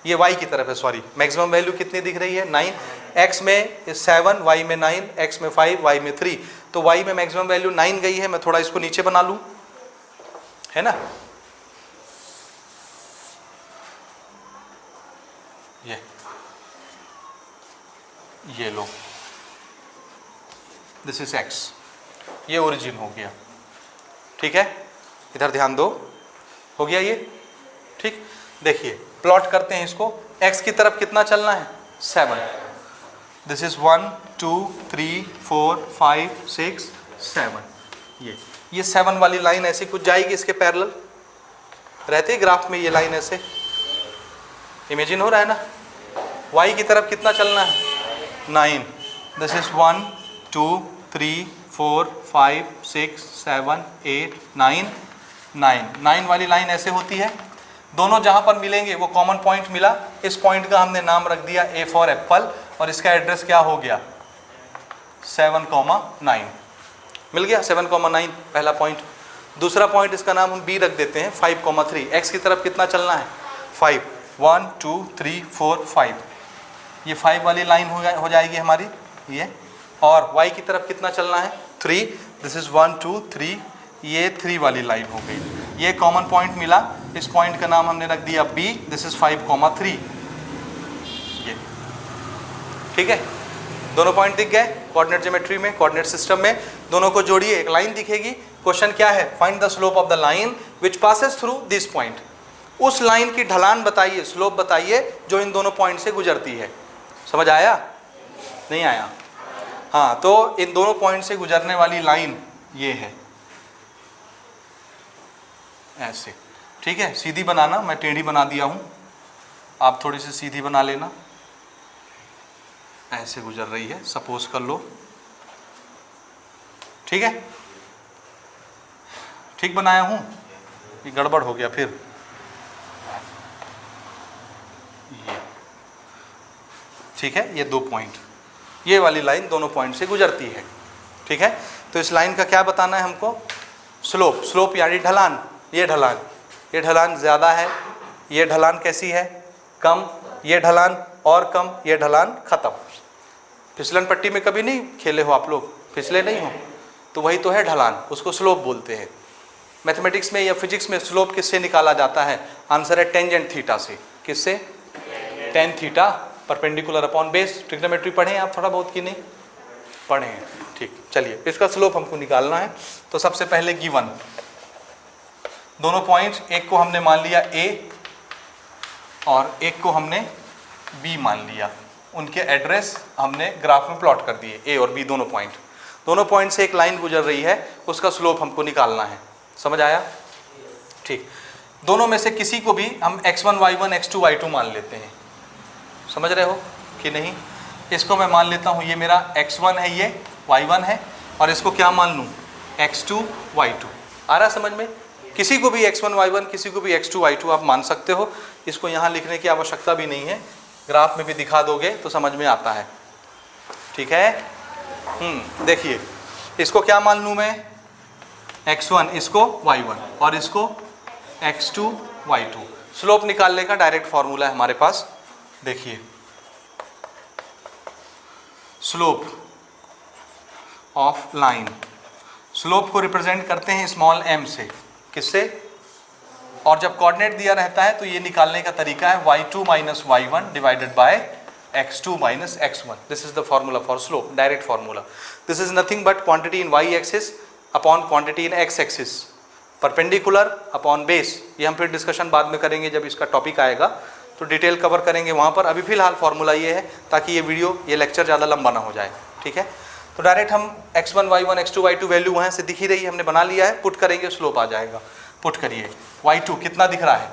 ये वाई की तरफ है, सॉरी, मैक्सिमम वैल्यू कितनी दिख रही है, 9। एक्स में 7, वाई में 9, एक्स में 5, वाई में 3। तो वाई में मैक्सिमम वैल्यू 9 गई है। मैं थोड़ा इसको नीचे बना लूँ, है ना। ये लो, दिस इज एक्स, ये ओरिजिन हो गया। ठीक है, इधर ध्यान दो, हो गया ये। ठीक, देखिए प्लॉट करते हैं इसको। एक्स की तरफ कितना चलना है, 7। This is 1 2 3 4 5 6 7। ये 7 वाली लाइन ऐसी कुछ जाएगी, इसके पैरेलल रहती है ग्राफ में। ये लाइन ऐसे इमेजिन हो रहा है ना। वाई की तरफ कितना चलना है, 9। दिस इज 1 2 3 4 5 6 7 8 9 9 वाली लाइन ऐसे होती है। दोनों जहाँ पर मिलेंगे वो कॉमन पॉइंट मिला। इस पॉइंट का हमने नाम रख दिया ए फॉर एप्पल, और इसका एड्रेस क्या हो गया, 7,9 मिल गया। 7,9 पहला पॉइंट। दूसरा पॉइंट इसका नाम हम बी रख देते हैं, 5,3। एक्स की तरफ कितना चलना है, 5। 1 2 3 4 5। ये 5 वाली लाइन हो जाएगी हमारी ये। और y की तरफ कितना चलना है, 3। This is 1 2 3। ये 3 वाली लाइन हो गई। ये कॉमन पॉइंट मिला, इस पॉइंट का नाम हमने रख दिया b। This is 5,3। ये ठीक है, दोनों पॉइंट दिख गए कोऑर्डिनेट ज्योमेट्री में, कोऑर्डिनेट सिस्टम में। दोनों को जोड़िए, एक लाइन दिखेगी। क्वेश्चन क्या है, find the slope of the line which passes through this point. उस लाइन की ढलान बताइए, स्लोप बताइए जो इन दोनों पॉइंट से गुजरती है। समझ आया, नहीं आया? हाँ, तो इन दोनों पॉइंट से गुजरने वाली लाइन ये है, ऐसे। ठीक है, सीधी बनाना, मैं टेढ़ी बना दिया हूं, आप थोड़ी सी सीधी बना लेना। ऐसे गुजर रही है, सपोज कर लो। ठीक है, ठीक बनाया हूं, ये गड़बड़ हो गया फिर। ये ठीक है, ये 2 पॉइंट, ये वाली लाइन दोनों पॉइंट से गुजरती है। ठीक है, तो इस लाइन का क्या बताना है हमको, स्लोप। स्लोप यानी ढलान। ये ढलान, ये ढलान ज़्यादा है, ये ढलान कैसी है, कम, ये ढलान और कम, ये ढलान ख़त्म। फिसलन पट्टी में कभी नहीं खेले हो आप लोग, फिसले नहीं हो, तो वही तो है ढलान, उसको स्लोप बोलते हैं। मैथमेटिक्स में या फिजिक्स में स्लोप किससे निकाला जाता है, आंसर है टेंजेंट थीटा से। किससे, tan theta perpendicular upon base. Trigonometry पढ़े हैं आप थोड़ा बहुत कि नहीं पढ़े हैं? ठीक, चलिए इसका स्लोप हमको निकालना है। तो सबसे पहले गिवन दोनों पॉइंट्स, एक को हमने मान लिया A और एक को हमने B मान लिया। उनके एड्रेस हमने ग्राफ में प्लॉट कर दिए, A और B दोनों पॉइंट। दोनों पॉइंट से एक लाइन गुजर रही है, उसका स्लोप हमको निकालना है। समझ आया? ठीक, दोनों में से किसी को भी हम x1 y1 x2 y2 मान लेते हैं। समझ रहे हो कि नहीं? इसको मैं मान लेता हूँ, ये मेरा x1 है, ये y1 है, और इसको क्या मान लूँ, x2 y2। आ रहा समझ में? किसी को भी x1 y1, किसी को भी x2 y2 आप मान सकते हो। इसको यहाँ लिखने की आवश्यकता भी नहीं है, ग्राफ में भी दिखा दोगे तो समझ में आता है। ठीक है, देखिए इसको क्या मान लूँ मैं, x1, इसको y1 और इसको x2 y2। स्लोप निकालने का डायरेक्ट फॉर्मूला है हमारे पास। देखिए स्लोप ऑफ लाइन, स्लोप को रिप्रेजेंट करते हैं स्मॉल m से। किससे? और जब कोऑर्डिनेट दिया रहता है तो ये निकालने का तरीका है y2 minus y1 divided by x2 minus x1। This is the formula for slope, direct formula. This is nothing but quantity in y axis upon quantity in x axis, perpendicular upon base. ये हम फिर discussion बाद में करेंगे, जब इसका topic आएगा तो डिटेल कवर करेंगे वहाँ पर। अभी फिलहाल फॉर्मूला ये है, ताकि ये वीडियो, ये लेक्चर ज़्यादा लंबा ना हो जाए। ठीक है, तो डायरेक्ट हम x1 y1 x2 y2 value वहाँ से दिख ही रही है, हमने बना लिया है, पुट करेंगे स्लोप आ जाएगा। पुट करिए, y2 कितना दिख रहा है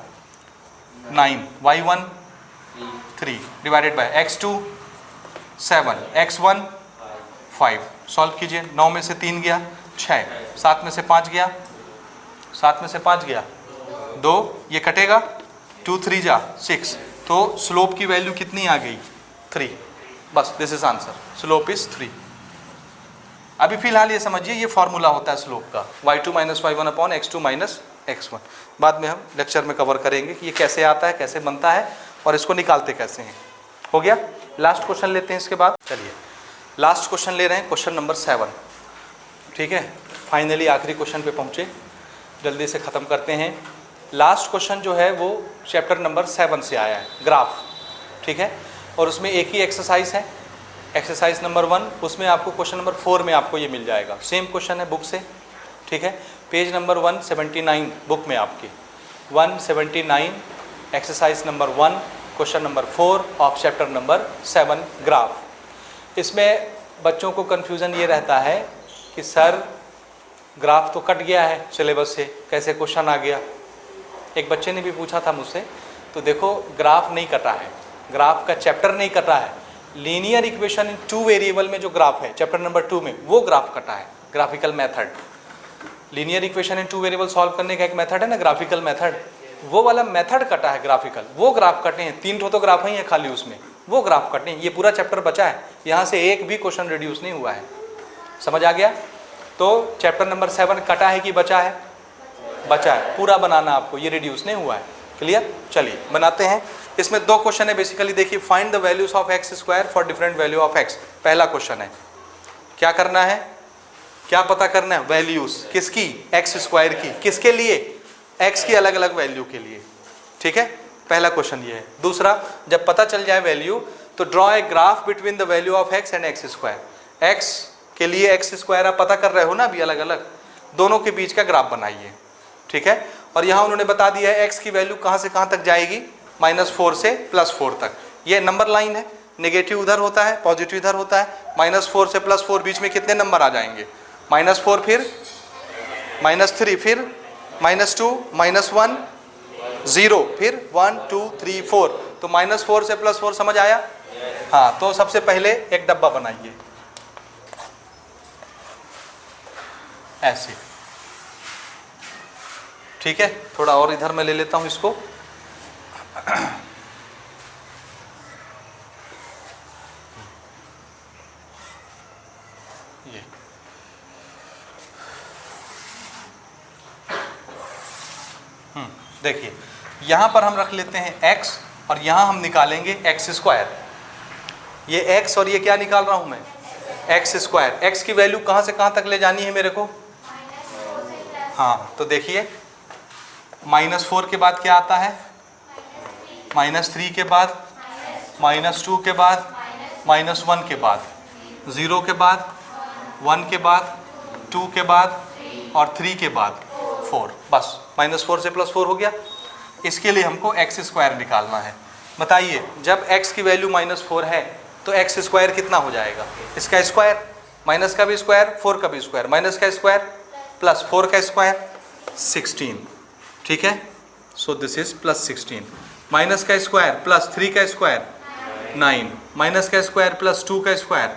9, y1 3 divided by x2 7, x1 5। Solve कीजिए, 9 में से 3 गया 6, 7 में से 5 गया, 7 में से 5 गया 2, ये कटेगा 2 3 जा 6, तो स्लोप की वैल्यू कितनी आ गई 3। बस this is answer, slope is 3। अभी फिलहाल ये समझिए ये फॉर्मूला होता है स्लोप का, y2 minus y1 upon x2 minus x1। बाद में हम लेक्चर में कवर करेंगे कि ये कैसे आता है, कैसे बनता है और इसको निकालते कैसे हैं। हो गया, लास्ट क्वेश्चन लेते हैं इसके बाद। चलिए लास्ट क्वेश्चन ले रहे हैं, क्वेश्चन नंबर 7। ठीक है, फाइनली आखिरी क्वेश्चन पे पहुँचे, जल्दी से ख़त्म करते हैं। लास्ट क्वेश्चन जो है वो चैप्टर नंबर 7 से आया है, ग्राफ। ठीक है, और उसमें एक ही एक्सरसाइज है, एक्सरसाइज नंबर 1, उसमें आपको क्वेश्चन नंबर 4 में आपको ये मिल जाएगा। सेम क्वेश्चन है बुक से। ठीक है, पेज नंबर 179 बुक में आपकी 179, exercise number 1, question number 4 of chapter number 7 graph. इसमें बच्चों को कन्फ्यूज़न ये रहता है कि सर ग्राफ तो कट गया है सिलेबस से, कैसे क्वेश्चन आ गया। एक बच्चे ने भी पूछा था मुझसे, तो देखो ग्राफ नहीं कटा है, ग्राफ का चैप्टर नहीं कटा है, लीनियर इक्वेशन इन 2 वेरिएबल में जो ग्राफ है चैप्टर नंबर 2 में, वो ग्राफ कटा है, graphical method. Linear equation in 2 variable solve करने का एक मेथड है ना, ग्राफिकल मेथड, वो वाला मेथड कटा है ग्राफिकल, वो ग्राफ कटे हैं। 3 तो ग्राफ ही है खाली उसमें, वो ग्राफ कटे हैं। ये पूरा चैप्टर बचा है, यहाँ से एक भी क्वेश्चन रिड्यूस नहीं हुआ है। समझ आ गया? तो चैप्टर नंबर 7 कटा है कि बचा है? बचा है, पूरा बनाना आपको, ये रिड्यूस नहीं हुआ है। क्लियर? चलिए बनाते हैं। इसमें 2 क्वेश्चन है बेसिकली। देखिए, find the values of x square for different value of x. पहला क्वेश्चन है, क्या करना है, क्या पता करना है? वैल्यूज किसकी? एक्स स्क्वायर की। किसके लिए? एक्स की अलग अलग वैल्यू के लिए। ठीक है, पहला क्वेश्चन ये है। दूसरा, जब पता चल जाए वैल्यू तो draw a graph between the value of x and x square. X के लिए एक्स स्क्वायर आप पता कर रहे हो ना अभी, अलग अलग, दोनों के बीच का ग्राफ बनाइए। ठीक है, और यहाँ उन्होंने बता दिया है एक्स की वैल्यू कहाँ से कहाँ तक जाएगी, -4 से +4 तक। ये नंबर लाइन है, नेगेटिव उधर होता है, पॉजिटिव इधर होता है। -4 से +4 बीच में कितने नंबर आ जाएंगे? -4, फिर -3, फिर -2, -1, 0, फिर 1 2 3 4। तो -4 से +4 समझ आया? हाँ, तो सबसे पहले एक डब्बा बनाइए ऐसे। ठीक है, थोड़ा और इधर मैं ले लेता हूँ इसको। ये देखिए, यहाँ पर हम रख लेते हैं x और यहाँ हम निकालेंगे एक्स स्क्वायर। ये x और ये क्या निकाल रहा हूँ मैं? X square. x की वैल्यू कहाँ से कहाँ तक ले जानी है मेरे को? हाँ, तो देखिए -4 के बाद क्या आता है? -3 के बाद, -2 के बाद, -1 के बाद, 0 के बाद, 1 के बाद, 2 के बाद और 3 के बाद 4। बस -4 से +4 हो गया। इसके लिए हमको एक्स स्क्वायर निकालना है। बताइए, जब x की वैल्यू -4 है तो एक्स स्क्वायर कितना हो जाएगा? इसका स्क्वायर, माइनस का भी स्क्वायर, 4 का भी स्क्वायर, माइनस का स्क्वायर प्लस 4 का स्क्वायर 16। ठीक है, सो दिस इज +16। माइनस का स्क्वायर प्लस 3 का स्क्वायर 9, माइनस का स्क्वायर प्लस 2 का स्क्वायर,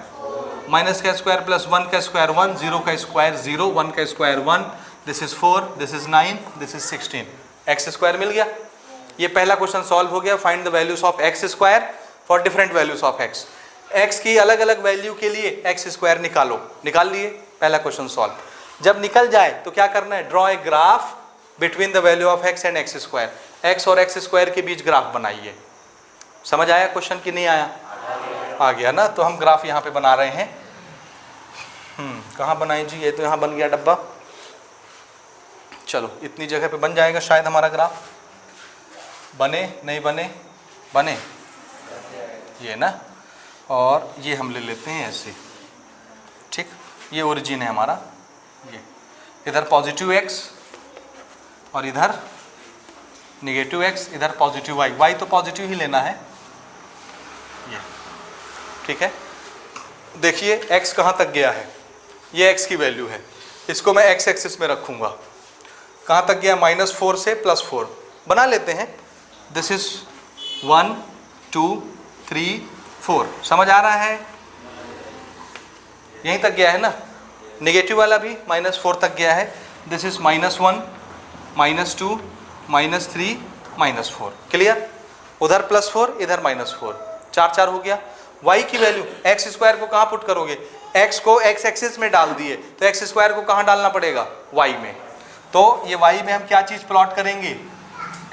माइनस का स्क्वायर प्लस 1 का स्क्वायर 1, 0 का स्क्वायर 0, 1 का square 1, this is 4, this is 9, this is 16। X square मिल गया। ये पहला क्वेश्चन सॉल्व हो गया। Find the values of x square for different values of x. एक्स की अलग अलग वैल्यू के लिए एक्स स्क्वायर निकालो। निकाल लिए, पहला क्वेश्चन सॉल्व। जब निकल जाए तो क्या करना है? Draw a graph between the value of x and x square. X और एक्स स्क्वायर के बीच ग्राफ बनाइए। समझ आया क्वेश्चन कि नहीं आया? आ गया ना। तो हम ग्राफ यहाँ पे बना रहे हैं। कहाँ बनाए जी? ये तो यहाँ बन गया डब्बा। चलो, इतनी जगह पे बन जाएगा शायद हमारा ग्राफ। बने नहीं बने? बने, ये ना। और ये हम ले लेते हैं ऐसे। ठीक, ये ओरिजिन है हमारा। ये इधर पॉजिटिव x और इधर नेगेटिव x, इधर पॉजिटिव y। y तो पॉजिटिव ही लेना है ये। ठीक है, देखिए x कहाँ तक गया है, ये x की वैल्यू है, इसको मैं x एक्सिस में रखूँगा। कहाँ तक गया, -4 से +4 बना लेते हैं। दिस इज 1 2 3 4, समझ आ रहा है? यहीं तक गया है ना, नेगेटिव वाला भी -4 तक गया है। This is -1 -2 -3 -4, clear? उधर +4 इधर -4, 4 4 हो गया। y की वैल्यू एक्स स्क्वायर को कहाँ पुट करोगे, x को x एक्सिस में डाल दिए तो x स्क्वायर को कहाँ डालना पड़ेगा, y में। तो ये y में हम क्या चीज़ प्लॉट करेंगे,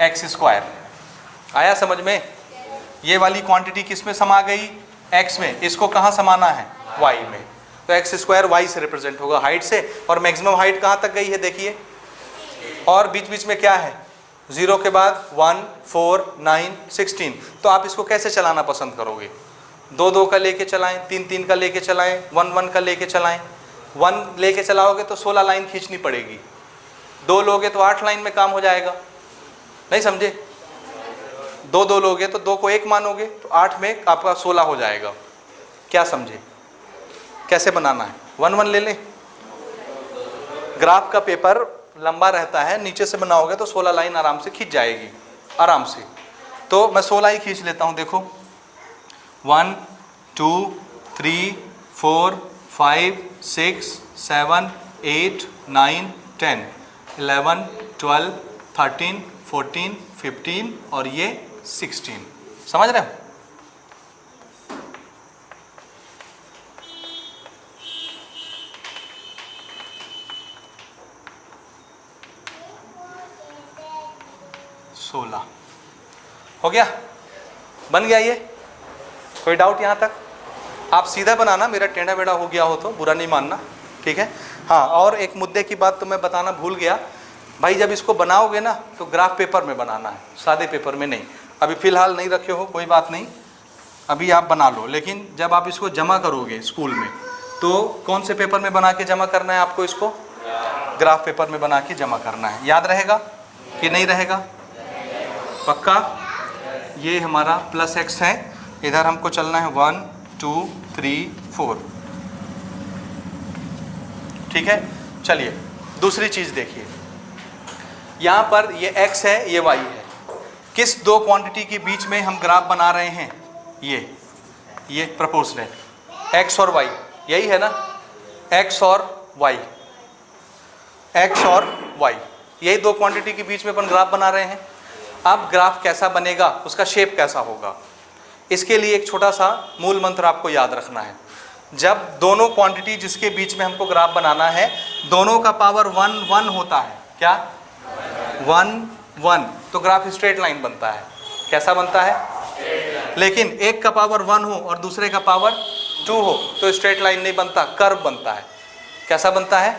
एक्स स्क्वायर। आया समझ में? ये वाली क्वांटिटी किस में समा गई, x में, इसको कहाँ समाना है, y में। तो एक्स स्क्वायर y से रिप्रेजेंट होगा हाइट से, और मैक्सिमम हाइट कहाँ तक गई है देखिए, और बीच बीच में क्या है, 0 के बाद 1 4 9 16। तो आप इसको कैसे चलाना पसंद करोगे, 2 2 का लेके चलाएं, 3 3 का लेके चलाएं, 1 1 का लेके चलाएं। 1 लेके चलाओगे तो 16 लाइन खींचनी पड़ेगी, 2 लोगे तो 8 लाइन में काम हो जाएगा, नहीं समझे? 2 2 लोगे तो 2 को 1 मानोगे तो 8 में आपका 16 हो जाएगा। क्या समझे कैसे बनाना है? 1 1 ले लें। ग्राफ का पेपर लंबा रहता है, नीचे से बनाओगे तो 16 लाइन आराम से खींच जाएगी, आराम से। तो मैं 16 ही खींच लेता हूँ, देखो 1 2 3 4 5 6 7 8 9 10 11 12 13 14 15 और ये 16, समझ रहे हो? हो गया, बन गया ये? कोई डाउट यहाँ तक? आप सीधा बनाना, मेरा टेढ़ा बेढ़ा हो गया हो तो बुरा नहीं मानना, ठीक है? हाँ, और एक मुद्दे की बात तो मैं बताना भूल गया भाई, जब इसको बनाओगे ना तो ग्राफ पेपर में बनाना है, सादे पेपर में नहीं। अभी फ़िलहाल नहीं रखे हो कोई बात नहीं, अभी आप बना लो, लेकिन जब आप इसको जमा करोगे स्कूल में तो कौन से पेपर में बना के जमा करना है आपको? इसको ग्राफ पेपर में बना के जमा करना है। याद रहेगा कि नहीं रहेगा? पक्का? ये हमारा +x है, इधर हमको चलना है 1 2 3 4, ठीक है? चलिए दूसरी चीज़ देखिए, यहाँ पर ये x है, ये y है। किस दो क्वांटिटी के बीच में हम ग्राफ बना रहे हैं? ये प्रोपोर्शनल x और y, यही है ना, x और y, x और y, यही दो क्वांटिटी के बीच में अपन ग्राफ बना रहे हैं। अब ग्राफ कैसा बनेगा, उसका शेप कैसा होगा, इसके लिए एक छोटा सा मूल मंत्र आपको याद रखना है। जब दोनों क्वांटिटी जिसके बीच में हमको ग्राफ बनाना है, दोनों का पावर 1 1 होता है, क्या 1 1, तो ग्राफ स्ट्रेट लाइन बनता है। कैसा बनता है? लेकिन एक का पावर 1 हो और दूसरे का पावर 2 हो तो स्ट्रेट लाइन नहीं बनता, कर्व बनता है। कैसा बनता है?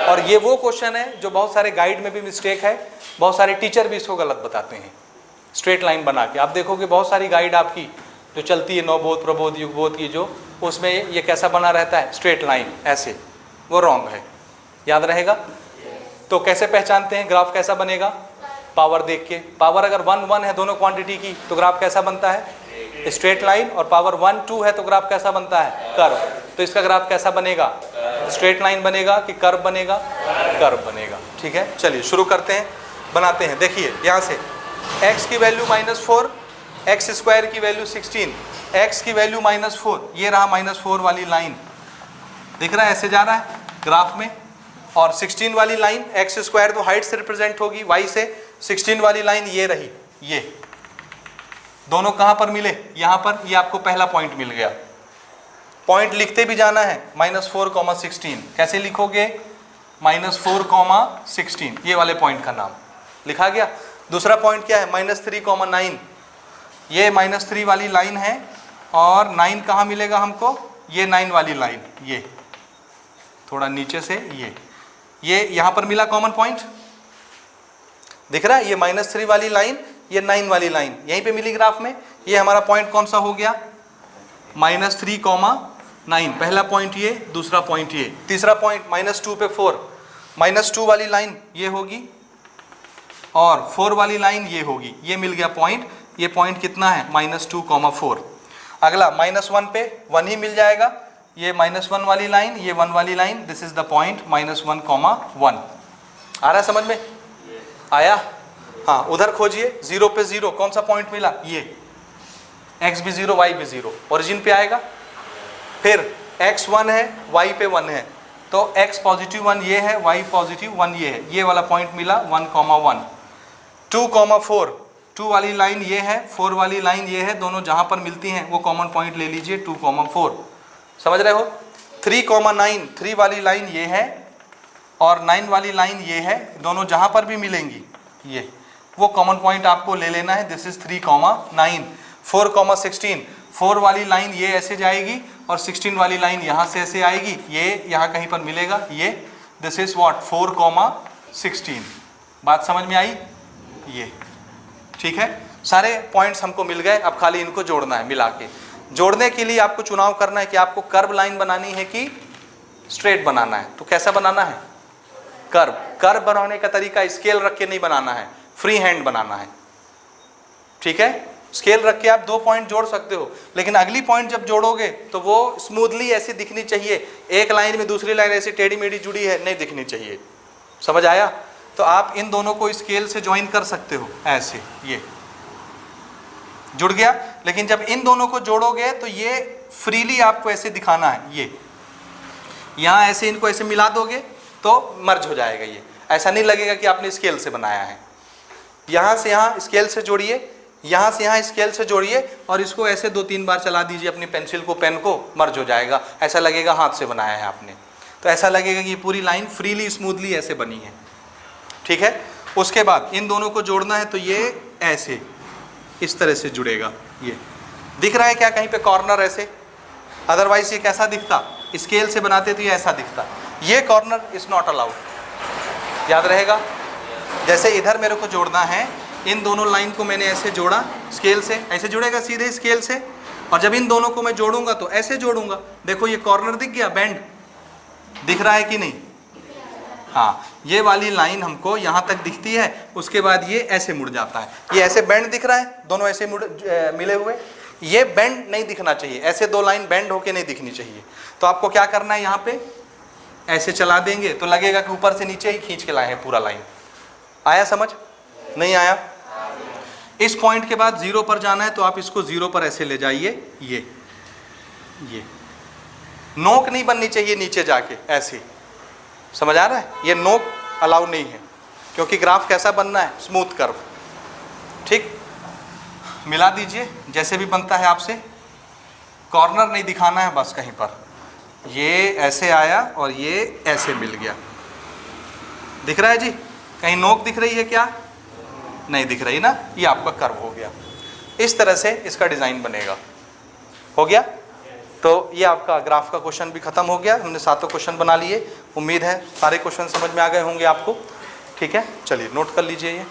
और ये वो क्वेश्चन है जो बहुत सारे गाइड में भी मिस्टेक है, बहुत सारे टीचर भी इसको गलत बताते हैं। स्ट्रेट लाइन बना के आप देखोगे बहुत सारी गाइड आपकी जो चलती है, नवबोध प्रबोध युगबोध की, जो उसमें ये कैसा बना रहता है, स्ट्रेट लाइन ऐसे, वो रॉन्ग है। याद रहेगा? तो कैसे पहचानते हैं ग्राफ कैसा बनेगा? पावर देख के। पावर अगर 1 1 है दोनों क्वांटिटी की तो ग्राफ कैसा बनता है? Straight line. और पावर 1 2 है तो ग्राफ कैसा बनता है? कर्व। तो इसका ग्राफ कैसा बनेगा? स्ट्रेट लाइन बनेगा कि कर्व बनेगा? कर्व बनेगा। ठीक है, चलिए शुरू करते हैं, बनाते हैं। देखिए यहाँ से x की वैल्यू -4, एक्स स्क्वायर की वैल्यू 16, x की वैल्यू -4, ये रहा -4 वाली लाइन, दिख रहा है ऐसे जा रहा है ग्राफ में। और 16 वाली लाइन, एक्स स्क्वायर तो हाइट से रिप्रेजेंट होगी y से, 16 वाली लाइन ये रही, ये दोनों कहाँ पर मिले? यहाँ पर। ये आपको पहला पॉइंट मिल गया। पॉइंट लिखते भी जाना है, -4, 16। कैसे लिखोगे? -4, 16, ये वाले पॉइंट का नाम लिखा गया। दूसरा पॉइंट क्या है? -3, 9, ये -3 वाली लाइन है। और 9 कहाँ मिलेगा हमको? ये 9 वाली लाइन, ये थोड़ा नीचे से, ये यहाँ पर मिला कॉमन पॉइंट, दिख रहा है? ये -3 वाली लाइन, ये 9 वाली लाइन यहीं पे मिली ग्राफ में। ये हमारा पॉइंट कौन सा हो गया? -3, 9, पहला पॉइंट ये, दूसरा पॉइंट ये, तीसरा पॉइंट -2 पे 4, -2 वाली लाइन ये होगी और 4 वाली लाइन ये होगी, ये मिल गया पॉइंट। ये पॉइंट कितना है? -2, 4। अगला -1 पे 1 ही मिल जाएगा, ये -1 वाली लाइन, ये 1 वाली line, this is the point -1, -1। आ रहा है समझ में? आया? हाँ, उधर खोजिए 0 पे 0, कौन सा पॉइंट मिला? ये x भी 0 y भी 0, ओरिजिन पे आएगा। फिर x 1 है, y पे 1 है, तो x पॉजिटिव 1 ये है, y पॉजिटिव 1 ये है, ये वाला पॉइंट मिला 1, 1। 2, 4, 2 वाली लाइन ये है, 4 वाली लाइन ये है, दोनों जहाँ पर मिलती हैं वो कॉमन पॉइंट ले लीजिए 2, 4। समझ रहे हो? 3, 9, 3 वाली लाइन ये है और 9 वाली लाइन ये है, दोनों जहाँ पर भी मिलेंगी ये वो कॉमन पॉइंट आपको ले लेना है। This is 3, 9। 4, 16, 4 वाली लाइन ये ऐसे जाएगी और 16 वाली लाइन यहाँ से ऐसे आएगी, ये यहाँ कहीं पर मिलेगा, ये दिस इज व्हाट 4, 16। बात समझ में आई? ये ठीक है, सारे पॉइंट्स हमको मिल गए। अब खाली इनको जोड़ना है, मिला के जोड़ने के लिए आपको चुनाव करना है कि आपको कर्व लाइन बनानी है कि स्ट्रेट बनाना है। तो कैसा बनाना है? कर्व। कर्व बनाने का तरीका स्केल रख के नहीं बनाना है, फ्री हैंड बनाना है। ठीक है, स्केल रख के आप 2 पॉइंट जोड़ सकते हो, लेकिन अगली पॉइंट जब जोड़ोगे तो वो स्मूथली ऐसी दिखनी चाहिए, एक लाइन में दूसरी लाइन ऐसी टेढ़ी मेढ़ी जुड़ी है नहीं दिखनी चाहिए। समझ आया? तो आप इन दोनों को स्केल से ज्वाइन कर सकते हो, ऐसे ये जुड़ गया। लेकिन जब इन दोनों को जोड़ोगे तो ये फ्रीली आपको ऐसे दिखाना है, ये यहाँ ऐसे इनको ऐसे मिला दोगे तो मर्ज हो जाएगा। ये ऐसा नहीं लगेगा कि आपने स्केल से बनाया है। यहाँ से यहाँ स्केल से जोड़िए, यहाँ से यहाँ स्केल से जोड़िए और इसको ऐसे 2-3 बार चला दीजिए अपनी पेंसिल को, पेन को, मर्ज हो जाएगा। ऐसा लगेगा हाथ से बनाया है आपने, तो ऐसा लगेगा कि ये पूरी लाइन फ्रीली स्मूथली ऐसे बनी है। ठीक है, उसके बाद इन दोनों को जोड़ना है तो ये ऐसे इस तरह से जुड़ेगा। ये दिख रहा है क्या कहीं पे कॉर्नर ऐसे? अदरवाइज ये कैसा दिखता? स्केल से बनाते तो ये ऐसा दिखता। ये कॉर्नर इज नॉट अलाउड, याद रहेगा। जैसे इधर मेरे को जोड़ना है, इन दोनों लाइन को मैंने ऐसे जोड़ा स्केल से, ऐसे जुड़ेगा सीधे स्केल से, और जब इन दोनों को मैं जोड़ूंगा तो ऐसे जोड़ूंगा। देखो ये कॉर्नर दिख गया, बैंड दिख रहा है कि नहीं? हाँ, ये वाली लाइन हमको यहाँ तक दिखती है, उसके बाद ये ऐसे मुड़ जाता है। ये ऐसे बैंड दिख रहा है, दोनों ऐसे मिले हुए, ये बैंड नहीं दिखना चाहिए, ऐसे 2 लाइन बैंड होके नहीं दिखनी चाहिए। तो आपको क्या करना है, यहाँ पे ऐसे चला देंगे तो लगेगा कि ऊपर से नीचे ही खींच के लाए हैं पूरा लाइन। आया समझ? नहीं आया? इस पॉइंट के बाद 0 पर जाना है तो आप इसको 0 पर ऐसे ले जाइए। ये नोक नहीं बननी चाहिए नीचे जाके ऐसे, समझ आ रहा है? ये नोक अलाउ नहीं है, क्योंकि ग्राफ कैसा बनना है? Smooth curve. ठीक, मिला दीजिए जैसे भी बनता है आपसे, कॉर्नर नहीं दिखाना है बस कहीं पर। ये ऐसे आया और ये ऐसे मिल गया, दिख रहा है जी? कहीं नोक दिख रही है क्या? नहीं दिख रही ना, ये आपका कर्व हो गया। इस तरह से इसका डिज़ाइन बनेगा। हो गया? तो ये आपका ग्राफ का क्वेश्चन भी खत्म हो गया। हमने 7 क्वेश्चन बना लिए। उम्मीद है सारे क्वेश्चन समझ में आ गए होंगे आपको। ठीक है, चलिए नोट कर लीजिए ये।